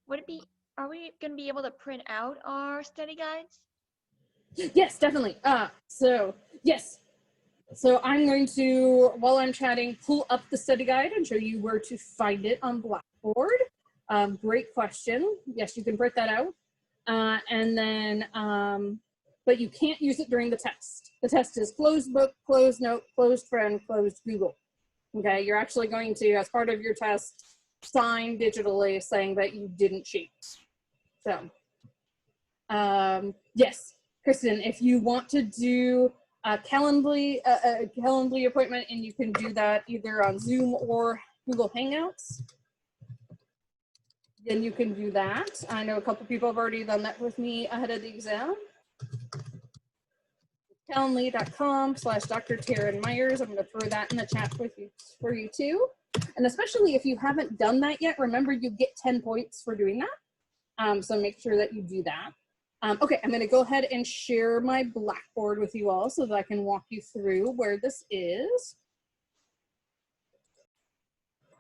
Speaker 1: Would it be? Are we going to be able to print out our study guides?
Speaker 3: Yes, definitely. Yes. So I'm going to, while I'm chatting, pull up the study guide and show you where to find it on Blackboard. Great question. Yes, you can print that out. And then, but you can't use it during the test. The test is closed book, closed note, closed friend, closed Google. Okay, you're actually going to, as part of your test, sign digitally saying that you didn't cheat. So, yes. Kristen, if you want to do a Calendly appointment, and you can do that either on Zoom or Google Hangouts, then you can do that. I know a couple people have already done that with me ahead of the exam. Calendly.com/Dr. Taryn Myers. I'm going to throw that in the chat for you too. And especially if you haven't done that yet, remember you get 10 points for doing that. So make sure that you do that. Okay, I'm going to go ahead and share my Blackboard with you all so that I can walk you through where this is.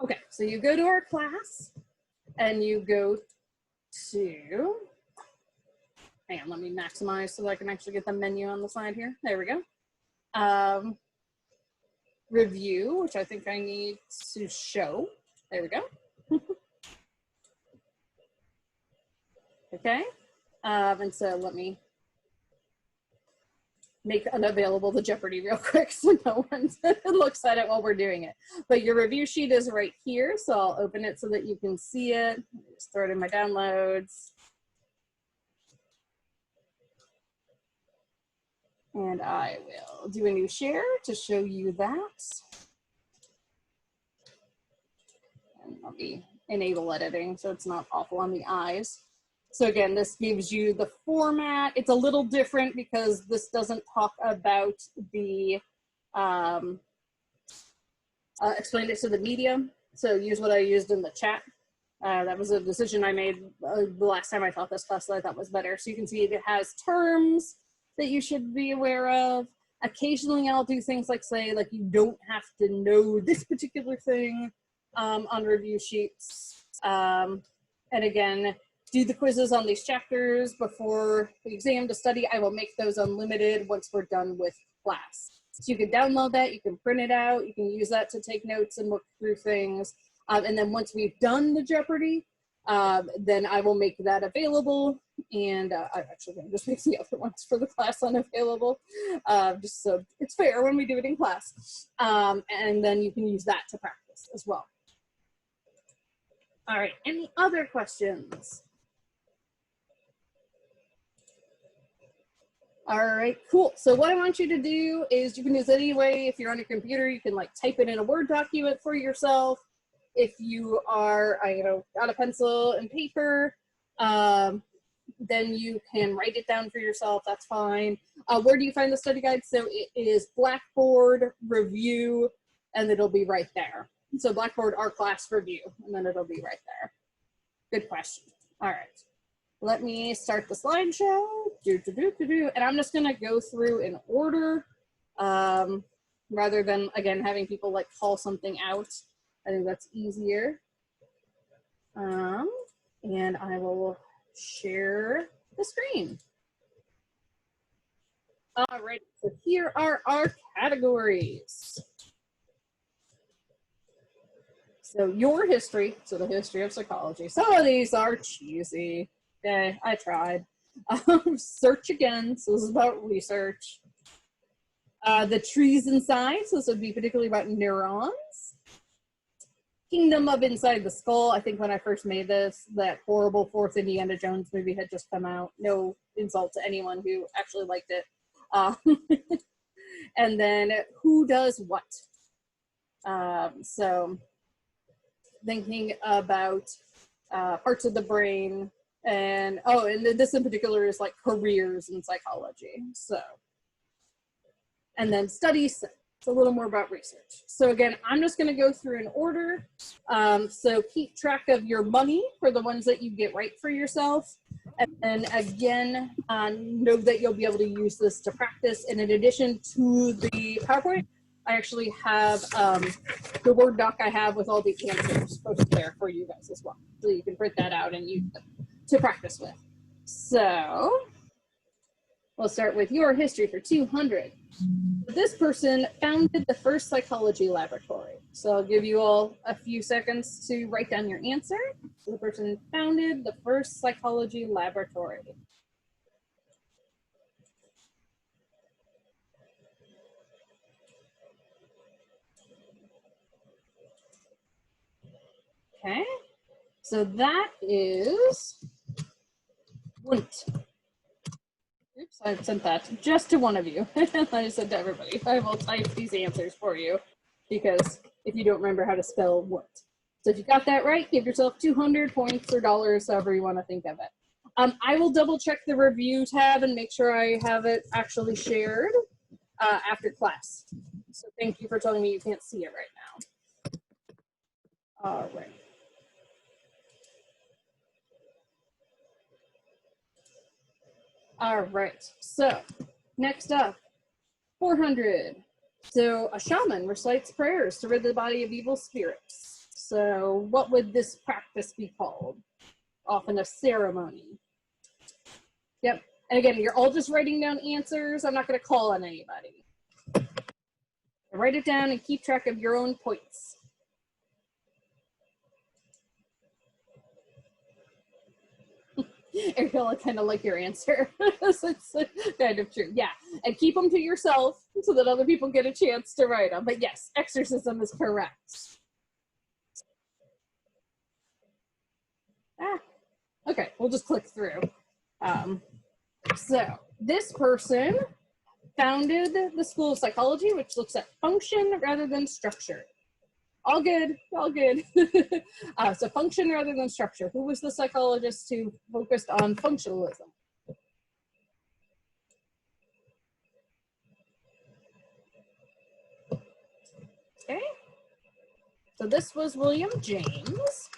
Speaker 3: Okay, so you go to our class and you go to, hang on, let me maximize so that I can actually get the menu on the side here. There we go. Review, which I think I need to show. There we go. Okay. And so let me make unavailable the Jeopardy real quick so no one looks at it while we're doing it. But your review sheet is right here, so I'll open it so that you can see it. Just throw it in my downloads. And I will do a new share to show you that. And I'll be enable editing so it's not awful on the eyes. So again, this gives you the format. It's a little different because this doesn't talk about the, explain it to the media. So use what I used in the chat. That was a decision I made the last time I taught this class that I thought was better. So you can see it has terms that you should be aware of. Occasionally I'll do things like say, like you don't have to know this particular thing on review sheets. And again, do the quizzes on these chapters before the exam to study. I will make those unlimited once we're done with class. So you can download that, you can print it out, you can use that to take notes and look through things. And then once we've done the Jeopardy, then I will make that available. And I'm actually going to just make the other ones for the class unavailable, just so it's fair when we do it in class. And then you can use that to practice as well. All right, any other questions? All right, cool. So what I want you to do is you can use it any way. If you're on your computer, you can like type it in a Word document for yourself. if you are, got a pencil and paper, then you can write it down for yourself. That's fine. Where do you find the study guide? So it is Blackboard Review, and it'll be right there. So Blackboard Our Class Review, and then it'll be right there. Good question. All right. Let me start the slideshow. And I'm just going to go through in order rather than, again, having people like call something out. I think that's easier. And I will share the screen. All right, so here are our categories. So your history, so the history of psychology. Some of these are cheesy. Okay, I tried. Search again, so this is about research. The trees inside, so this would be particularly about neurons. Kingdom of Inside the Skull. I think when I first made this, that horrible fourth Indiana Jones movie had just come out. No insult to anyone who actually liked it. And then who does what? So thinking about parts of the brain, and this in particular is like careers in psychology. So, and then studies. It's a little more about research. So again, I'm just going to go through in order. So keep track of your money for the ones that you get right for yourself. And then again, know that you'll be able to use this to practice. And in addition to the PowerPoint, I actually have the Word doc I have with all the answers posted there for you guys as well. So you can print that out and use them to practice with. So we'll start with your history for 200. This person founded the first psychology laboratory. So I'll give you all a few seconds to write down your answer. So the person founded the first psychology laboratory. Okay, so that is Wundt. Oops, I sent that just to one of you. I sent to everybody. I will type these answers for you because if you don't remember how to spell Wundt. So if you got that right, give yourself 200 points or dollars, however you want to think of it. I will double check the review tab and make sure I have it actually shared after class. So thank you for telling me you can't see it right now. All right. All right, so next up, 400. So a shaman recites prayers to rid the body of evil spirits. So what would this practice be called? Often a ceremony. Yep, and again, you're all just writing down answers. I'm not gonna call on anybody. Write it down and keep track of your own points. Ariel, I kind of like your answer. It's kind of true. Yeah, and keep them to yourself so that other people get a chance to write them. But yes, exorcism is correct. Okay, we'll just click through. So this person founded the School of Psychology, which looks at function rather than structure. All good, all good. So function rather than structure. Who was the psychologist who focused on functionalism? Okay. So this was William James.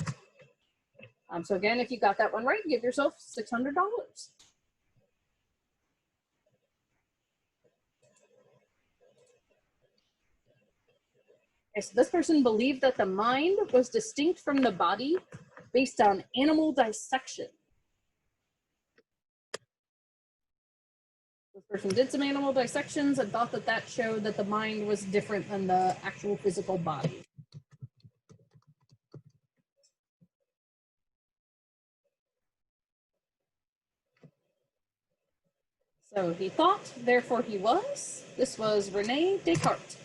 Speaker 3: So again, if you got that one right, give yourself $600. Okay, so this person believed that the mind was distinct from the body based on animal dissection. This person did some animal dissections and thought that that showed that the mind was different than the actual physical body. So he thought, therefore he was. This was Rene Descartes.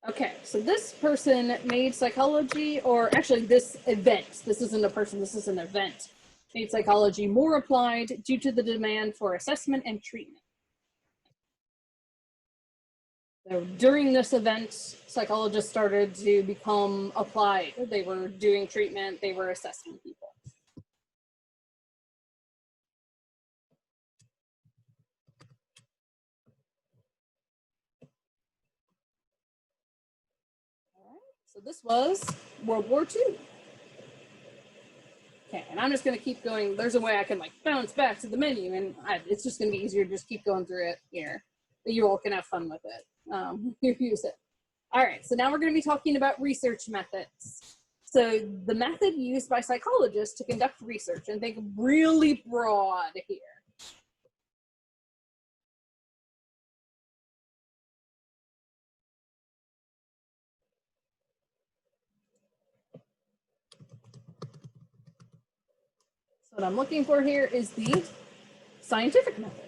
Speaker 3: Okay, so this person made psychology, or actually this event, this isn't a person, this is an event, made psychology more applied due to the demand for assessment and treatment. So during this event, psychologists started to become applied. They were doing treatment, they were assessing people. All right, so this was World War II. Okay, and I'm just gonna keep going. There's a way I can like bounce back to the menu, and it's just gonna be easier to just keep going through it here. But you all can have fun with it. Use it. All right, so now we're gonna be talking about research methods. So the method used by psychologists to conduct research, and think really broad here. So what I'm looking for here is the scientific method.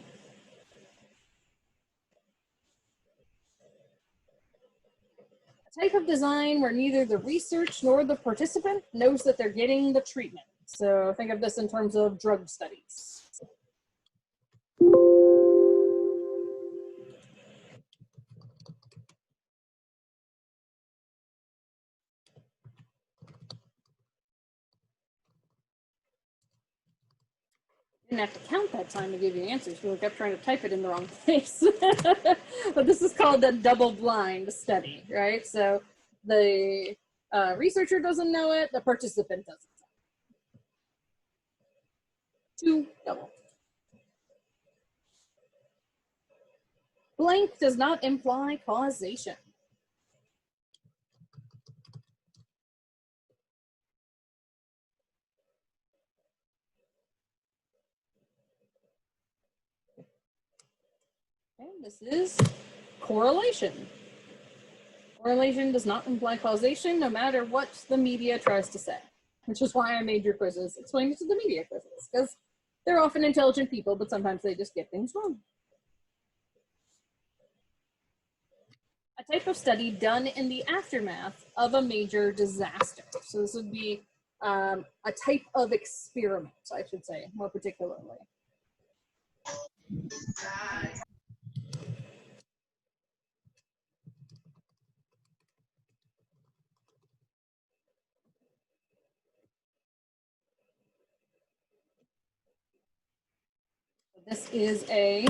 Speaker 3: A type of design where neither the research nor the participant knows that they're getting the treatment. So think of this in terms of drug studies. Didn't have to count that time to give you answers because I kept trying to type it in the wrong place. But this is called a double-blind study, right? So the researcher doesn't know it, the participant doesn't know it. 2 double. Blank does not imply causation. Okay, this is correlation. Correlation does not imply causation, no matter what the media tries to say, which is why I made your quizzes explain it to the media quizzes, because they're often intelligent people, but sometimes they just get things wrong. A type of study done in the aftermath of a major disaster. So this would be a type of experiment, I should say, more particularly. This is a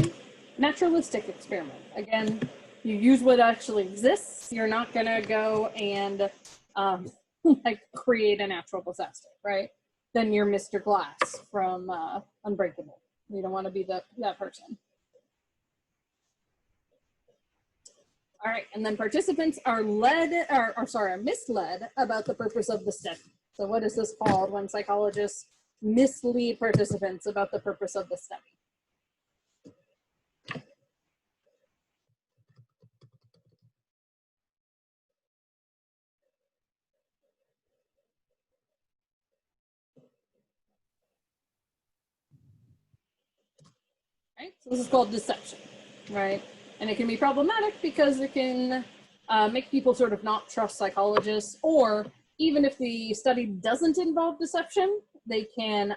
Speaker 3: naturalistic experiment. Again, you use what actually exists. You're not gonna go and like create a natural disaster, right? Then you're Mr. Glass from Unbreakable. You don't want to be that person. All right, and then participants are misled about the purpose of the study. So what is this called when psychologists mislead participants about the purpose of the study? Right? So this is called deception, right? And it can be problematic because it can make people sort of not trust psychologists, or even if the study doesn't involve deception, they can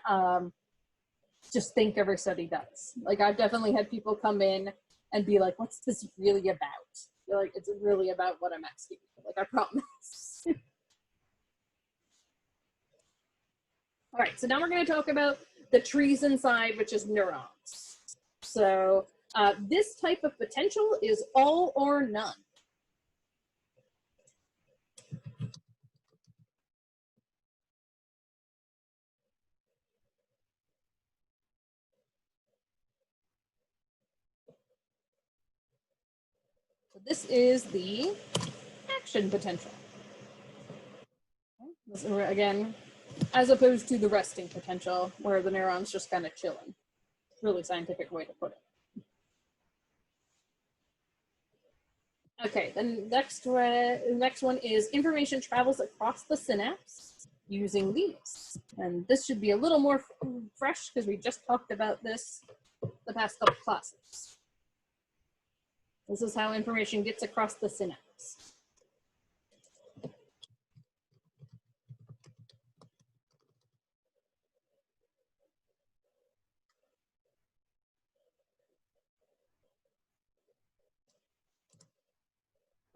Speaker 3: just think every study does. Like I've definitely had people come in and be like, what's this really about? They're like, it's really about what I'm asking. Like, I promise. All right, so now we're going to talk about the trees inside, which is neurons. So this type of potential is all or none. So this is the action potential. Okay. Again, as opposed to the resting potential, where the neuron's just kind of chilling. Really scientific way to put it. Okay, then next one is information travels across the synapse using these. And this should be a little more fresh because we just talked about this the past couple classes. This is how information gets across the synapse.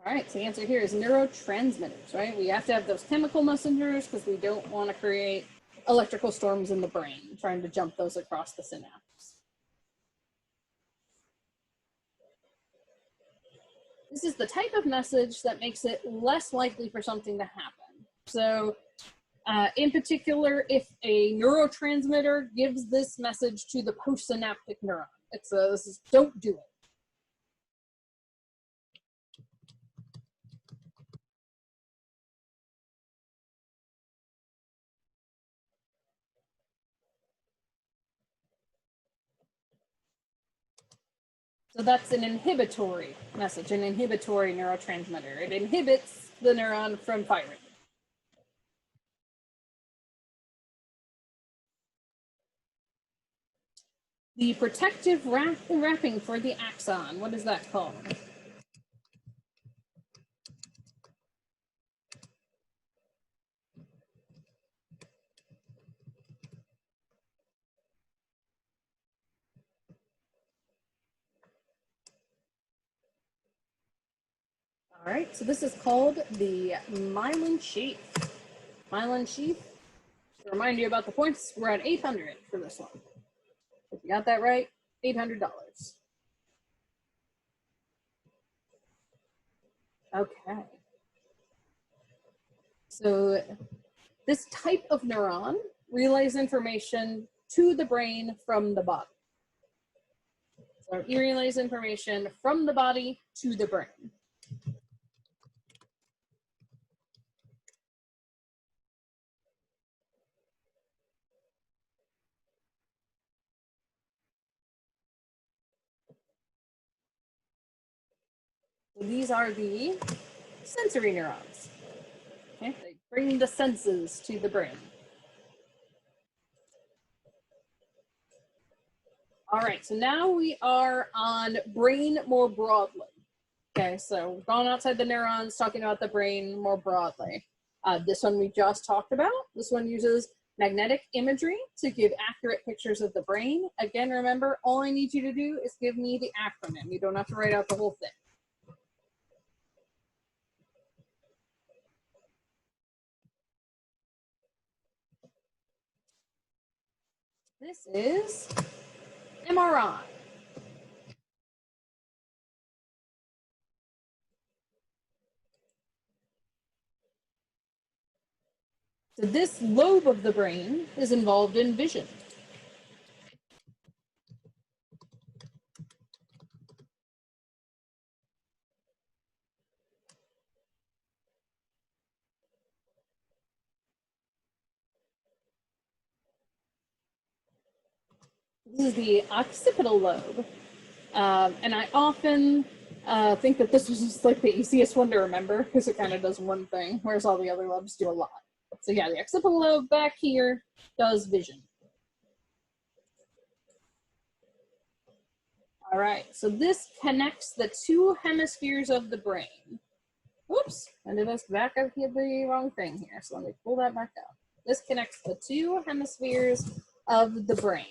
Speaker 3: All right, so the answer here is neurotransmitters, right? We have to have those chemical messengers because we don't want to create electrical storms in the brain, trying to jump those across the synapse. This is the type of message that makes it less likely for something to happen. So in particular, if a neurotransmitter gives this message to the postsynaptic neuron, it says, don't do it. So that's an inhibitory message, an inhibitory neurotransmitter. It inhibits the neuron from firing. The protective wrapping for the axon, what is that called? All right, so this is called the myelin sheath. Myelin sheath, to remind you about the points, we're at 800 for this one. If you got that right, $800. Okay. So this type of neuron relays information to the brain from the body. So it relays information from the body to the brain. So these are the sensory neurons. Okay? They bring the senses to the brain. All right, so now we are on brain more broadly. Okay, so we've gone outside the neurons, talking about the brain more broadly. This one we just talked about. This one uses magnetic imagery to give accurate pictures of the brain. Again, remember, all I need you to do is give me the acronym. You don't have to write out the whole thing. This is MRI. So this lobe of the brain is involved in vision. This is the occipital lobe. And I often think that this was just like the easiest one to remember because it kind of does one thing, whereas all the other lobes do a lot. So yeah, the occipital lobe back here does vision. All right, so this connects the two hemispheres of the brain. Oops, I did this back up here, the wrong thing here. So let me pull that back up. This connects the two hemispheres of the brain.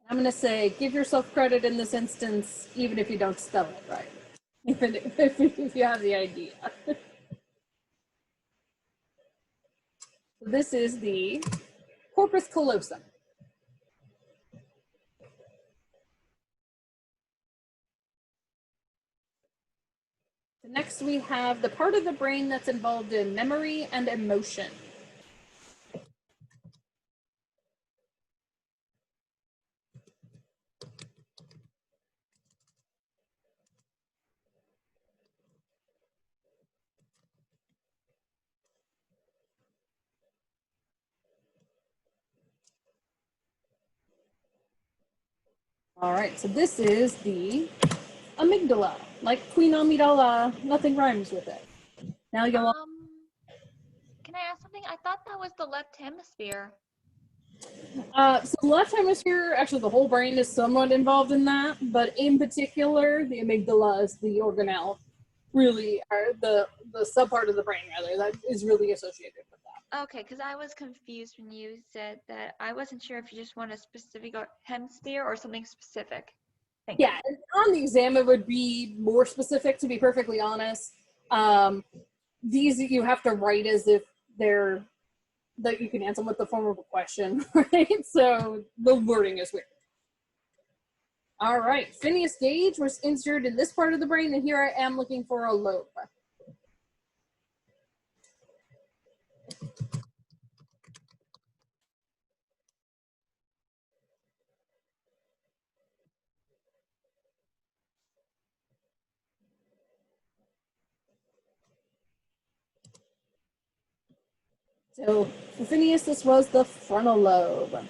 Speaker 3: I'm going to say, give yourself credit in this instance, even if you don't spell it right, even if you have the idea. This is the corpus callosum. Next, we have the part of the brain that's involved in memory and emotion. All right, so this is the amygdala, like Queen Amidala, nothing rhymes with it. Now you'll.
Speaker 1: Can I ask something? I thought that was the left hemisphere.
Speaker 3: So the left hemisphere, actually the whole brain is somewhat involved in that, but in particular, the amygdala is the organelle, really, or the subpart of the brain, rather, that is really associated with that.
Speaker 1: Okay, because I was confused when you said that. I wasn't sure if you just want a specific hemisphere or something specific. Thank
Speaker 3: Yeah, on the exam, it would be more specific, to be perfectly honest. These you have to write as if they're, that you can answer with the form of a question, right? So the wording is weird. All right, Phineas Gage was injured in this part of the brain, and here I am looking for a lobe. So for Phineas, this was the frontal lobe.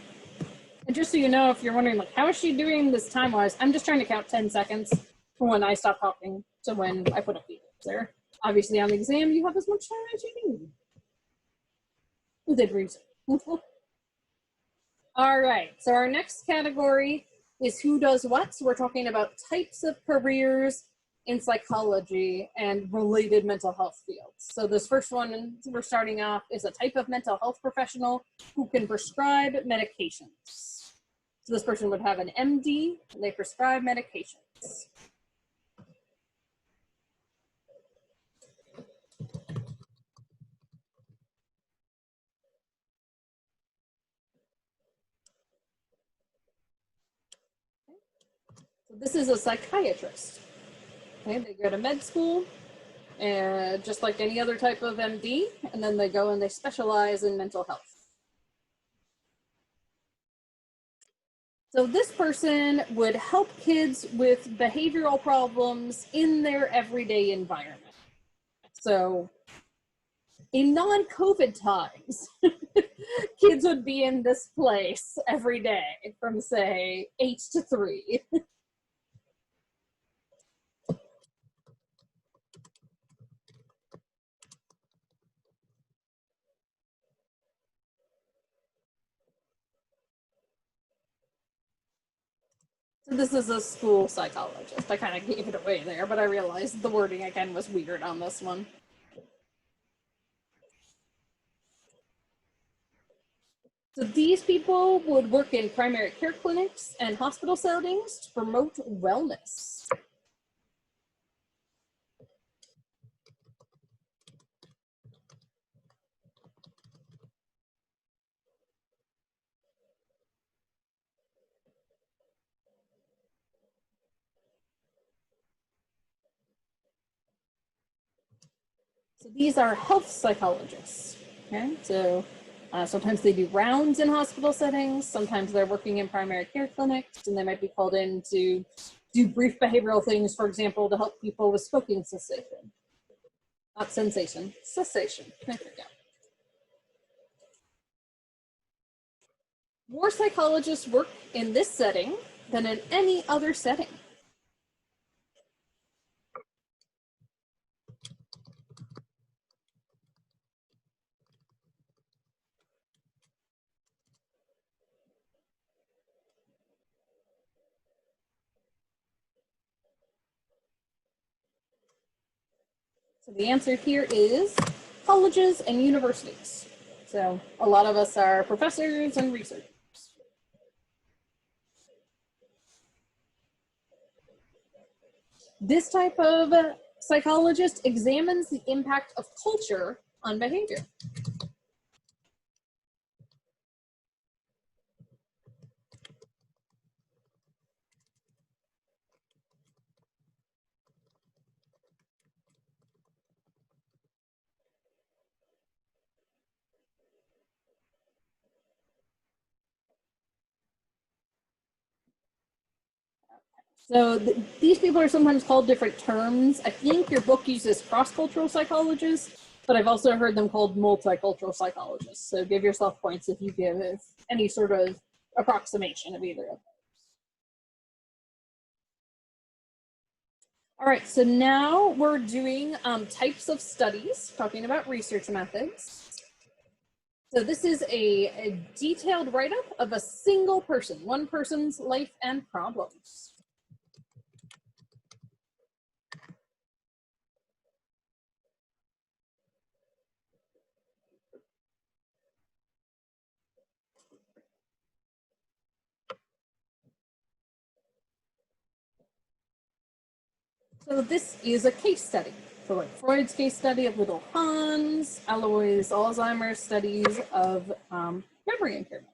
Speaker 3: And just so you know, if you're wondering, like, how is she doing this time-wise, I'm just trying to count 10 seconds from when I stop talking to when I put up the answer. Obviously, on the exam, you have as much time as you need. Within reason. All right, so our next category is who does what. So we're talking about types of careers in psychology and related mental health fields. So this first one we're starting off is a type of mental health professional who can prescribe medications. So this person would have an MD, and they prescribe medications. So this is a psychiatrist. Okay, they go to med school, and just like any other type of MD, and then they go and they specialize in mental health. So this person would help kids with behavioral problems in their everyday environment. So in non-COVID times, kids would be in this place every day from, say, 8 to 3. So this is a school psychologist. I kind of gave it away there, but I realized the wording again was weird on this one. So these people would work in primary care clinics and hospital settings to promote wellness. So these are health psychologists. Okay, so sometimes they do rounds in hospital settings. Sometimes they're working in primary care clinics, and they might be called in to do brief behavioral things, for example, to help people with smoking cessation. Not sensation, cessation. There we go. More psychologists work in this setting than in any other setting. So the answer here is colleges and universities. So a lot of us are professors and researchers. This type of psychologist examines the impact of culture on behavior. So these people are sometimes called different terms. I think your book uses cross-cultural psychologists, but I've also heard them called multicultural psychologists. So give yourself points if you give any sort of approximation of either of those. All right, so now we're doing types of studies, talking about research methods. So this is a detailed write-up of a single person, one person's life and problems. So this is a case study. So like Freud's case study of little Hans, Alois Alzheimer's studies of memory impairment.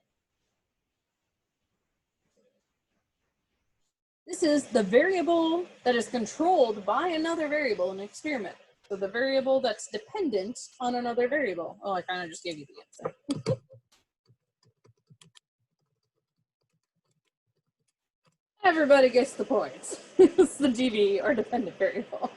Speaker 3: This is the variable that is controlled by another variable in an experiment. So the variable that's dependent on another variable. Oh, I kind of just gave you the answer. Everybody gets the points. It's the DV, or dependent variable.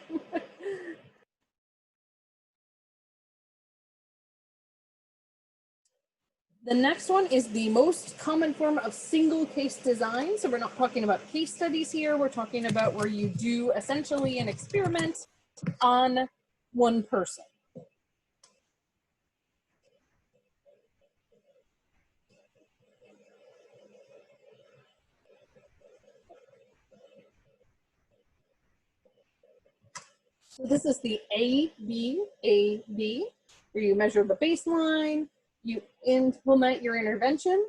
Speaker 3: The next one is the most common form of single case design. So we're not talking about case studies here. We're talking about where you do essentially an experiment on one person. So this is the ABAB, where you measure the baseline, you implement your intervention,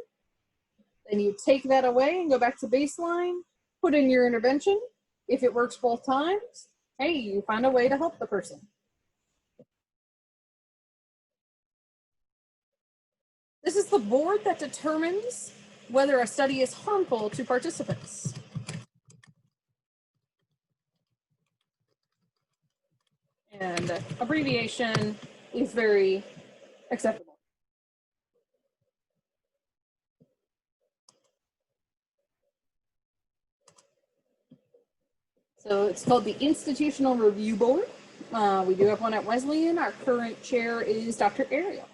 Speaker 3: then you take that away and go back to baseline, put in your intervention. If it works both times, hey, you find a way to help the person. This is the board that determines whether a study is harmful to participants. And abbreviation is very acceptable. So it's called the Institutional Review Board. We do have one at Wesleyan. Our current chair is Dr. Ariel.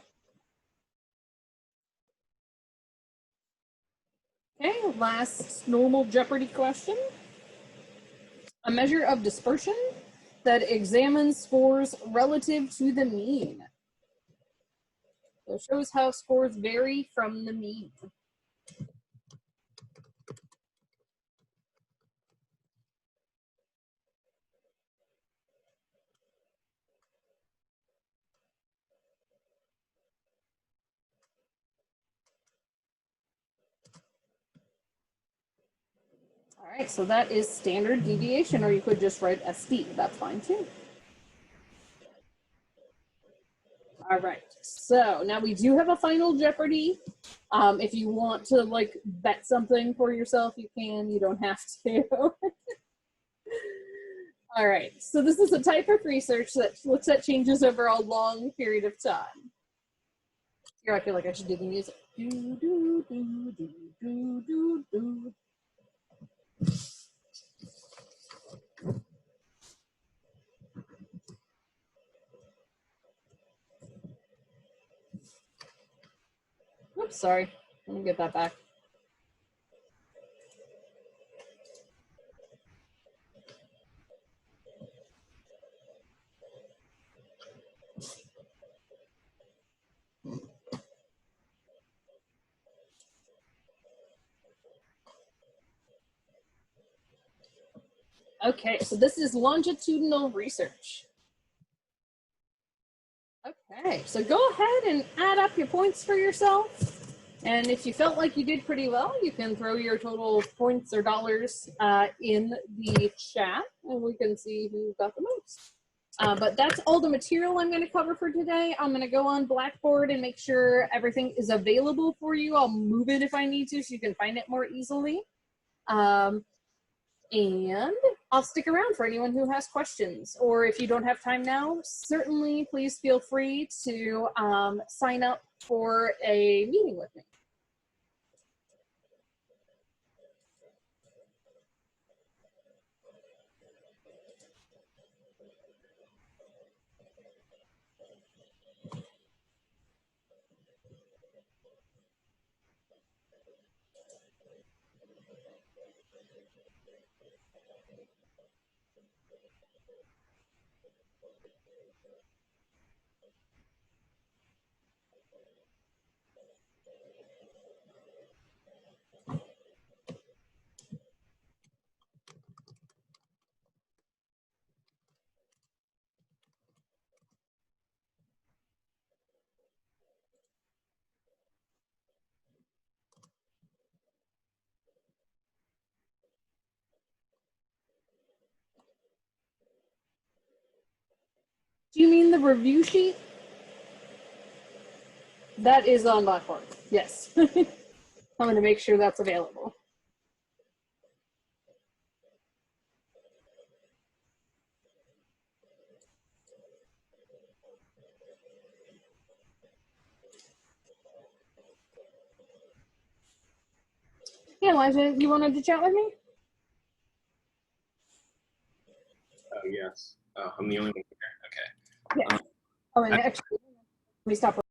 Speaker 3: Okay, last normal Jeopardy question. A measure of dispersion that examines scores relative to the mean. So it shows how scores vary from the mean. All right, so that is standard deviation, or you could just write SD, that's fine too. All right, so now we do have a final Jeopardy. If you want to like bet something for yourself, you can, you don't have to. All right, so this is a type of research that looks at changes over a long period of time. Here I feel like I should do the music. Do, do, do, do, do, do, do. Oops, sorry. Let me get that back. Okay, so this is longitudinal research. Okay, so go ahead and add up your points for yourself. And if you felt like you did pretty well, you can throw your total points or dollars in the chat and we can see who got the most. But that's all the material I'm going to cover for today. I'm going to go on Blackboard and make sure everything is available for you. I'll move it if I need to so you can find it more easily. And I'll stick around for anyone who has questions, or if you don't have time now, certainly please feel free to sign up for a meeting with me. Do you mean the review sheet? That is on Blackboard, yes. I'm going to make sure that's available. Yeah, Elijah, you wanted to chat with me?
Speaker 8: Oh, yes. Oh, I'm the only one here. Okay.
Speaker 3: Yeah. Oh, and actually, let me stop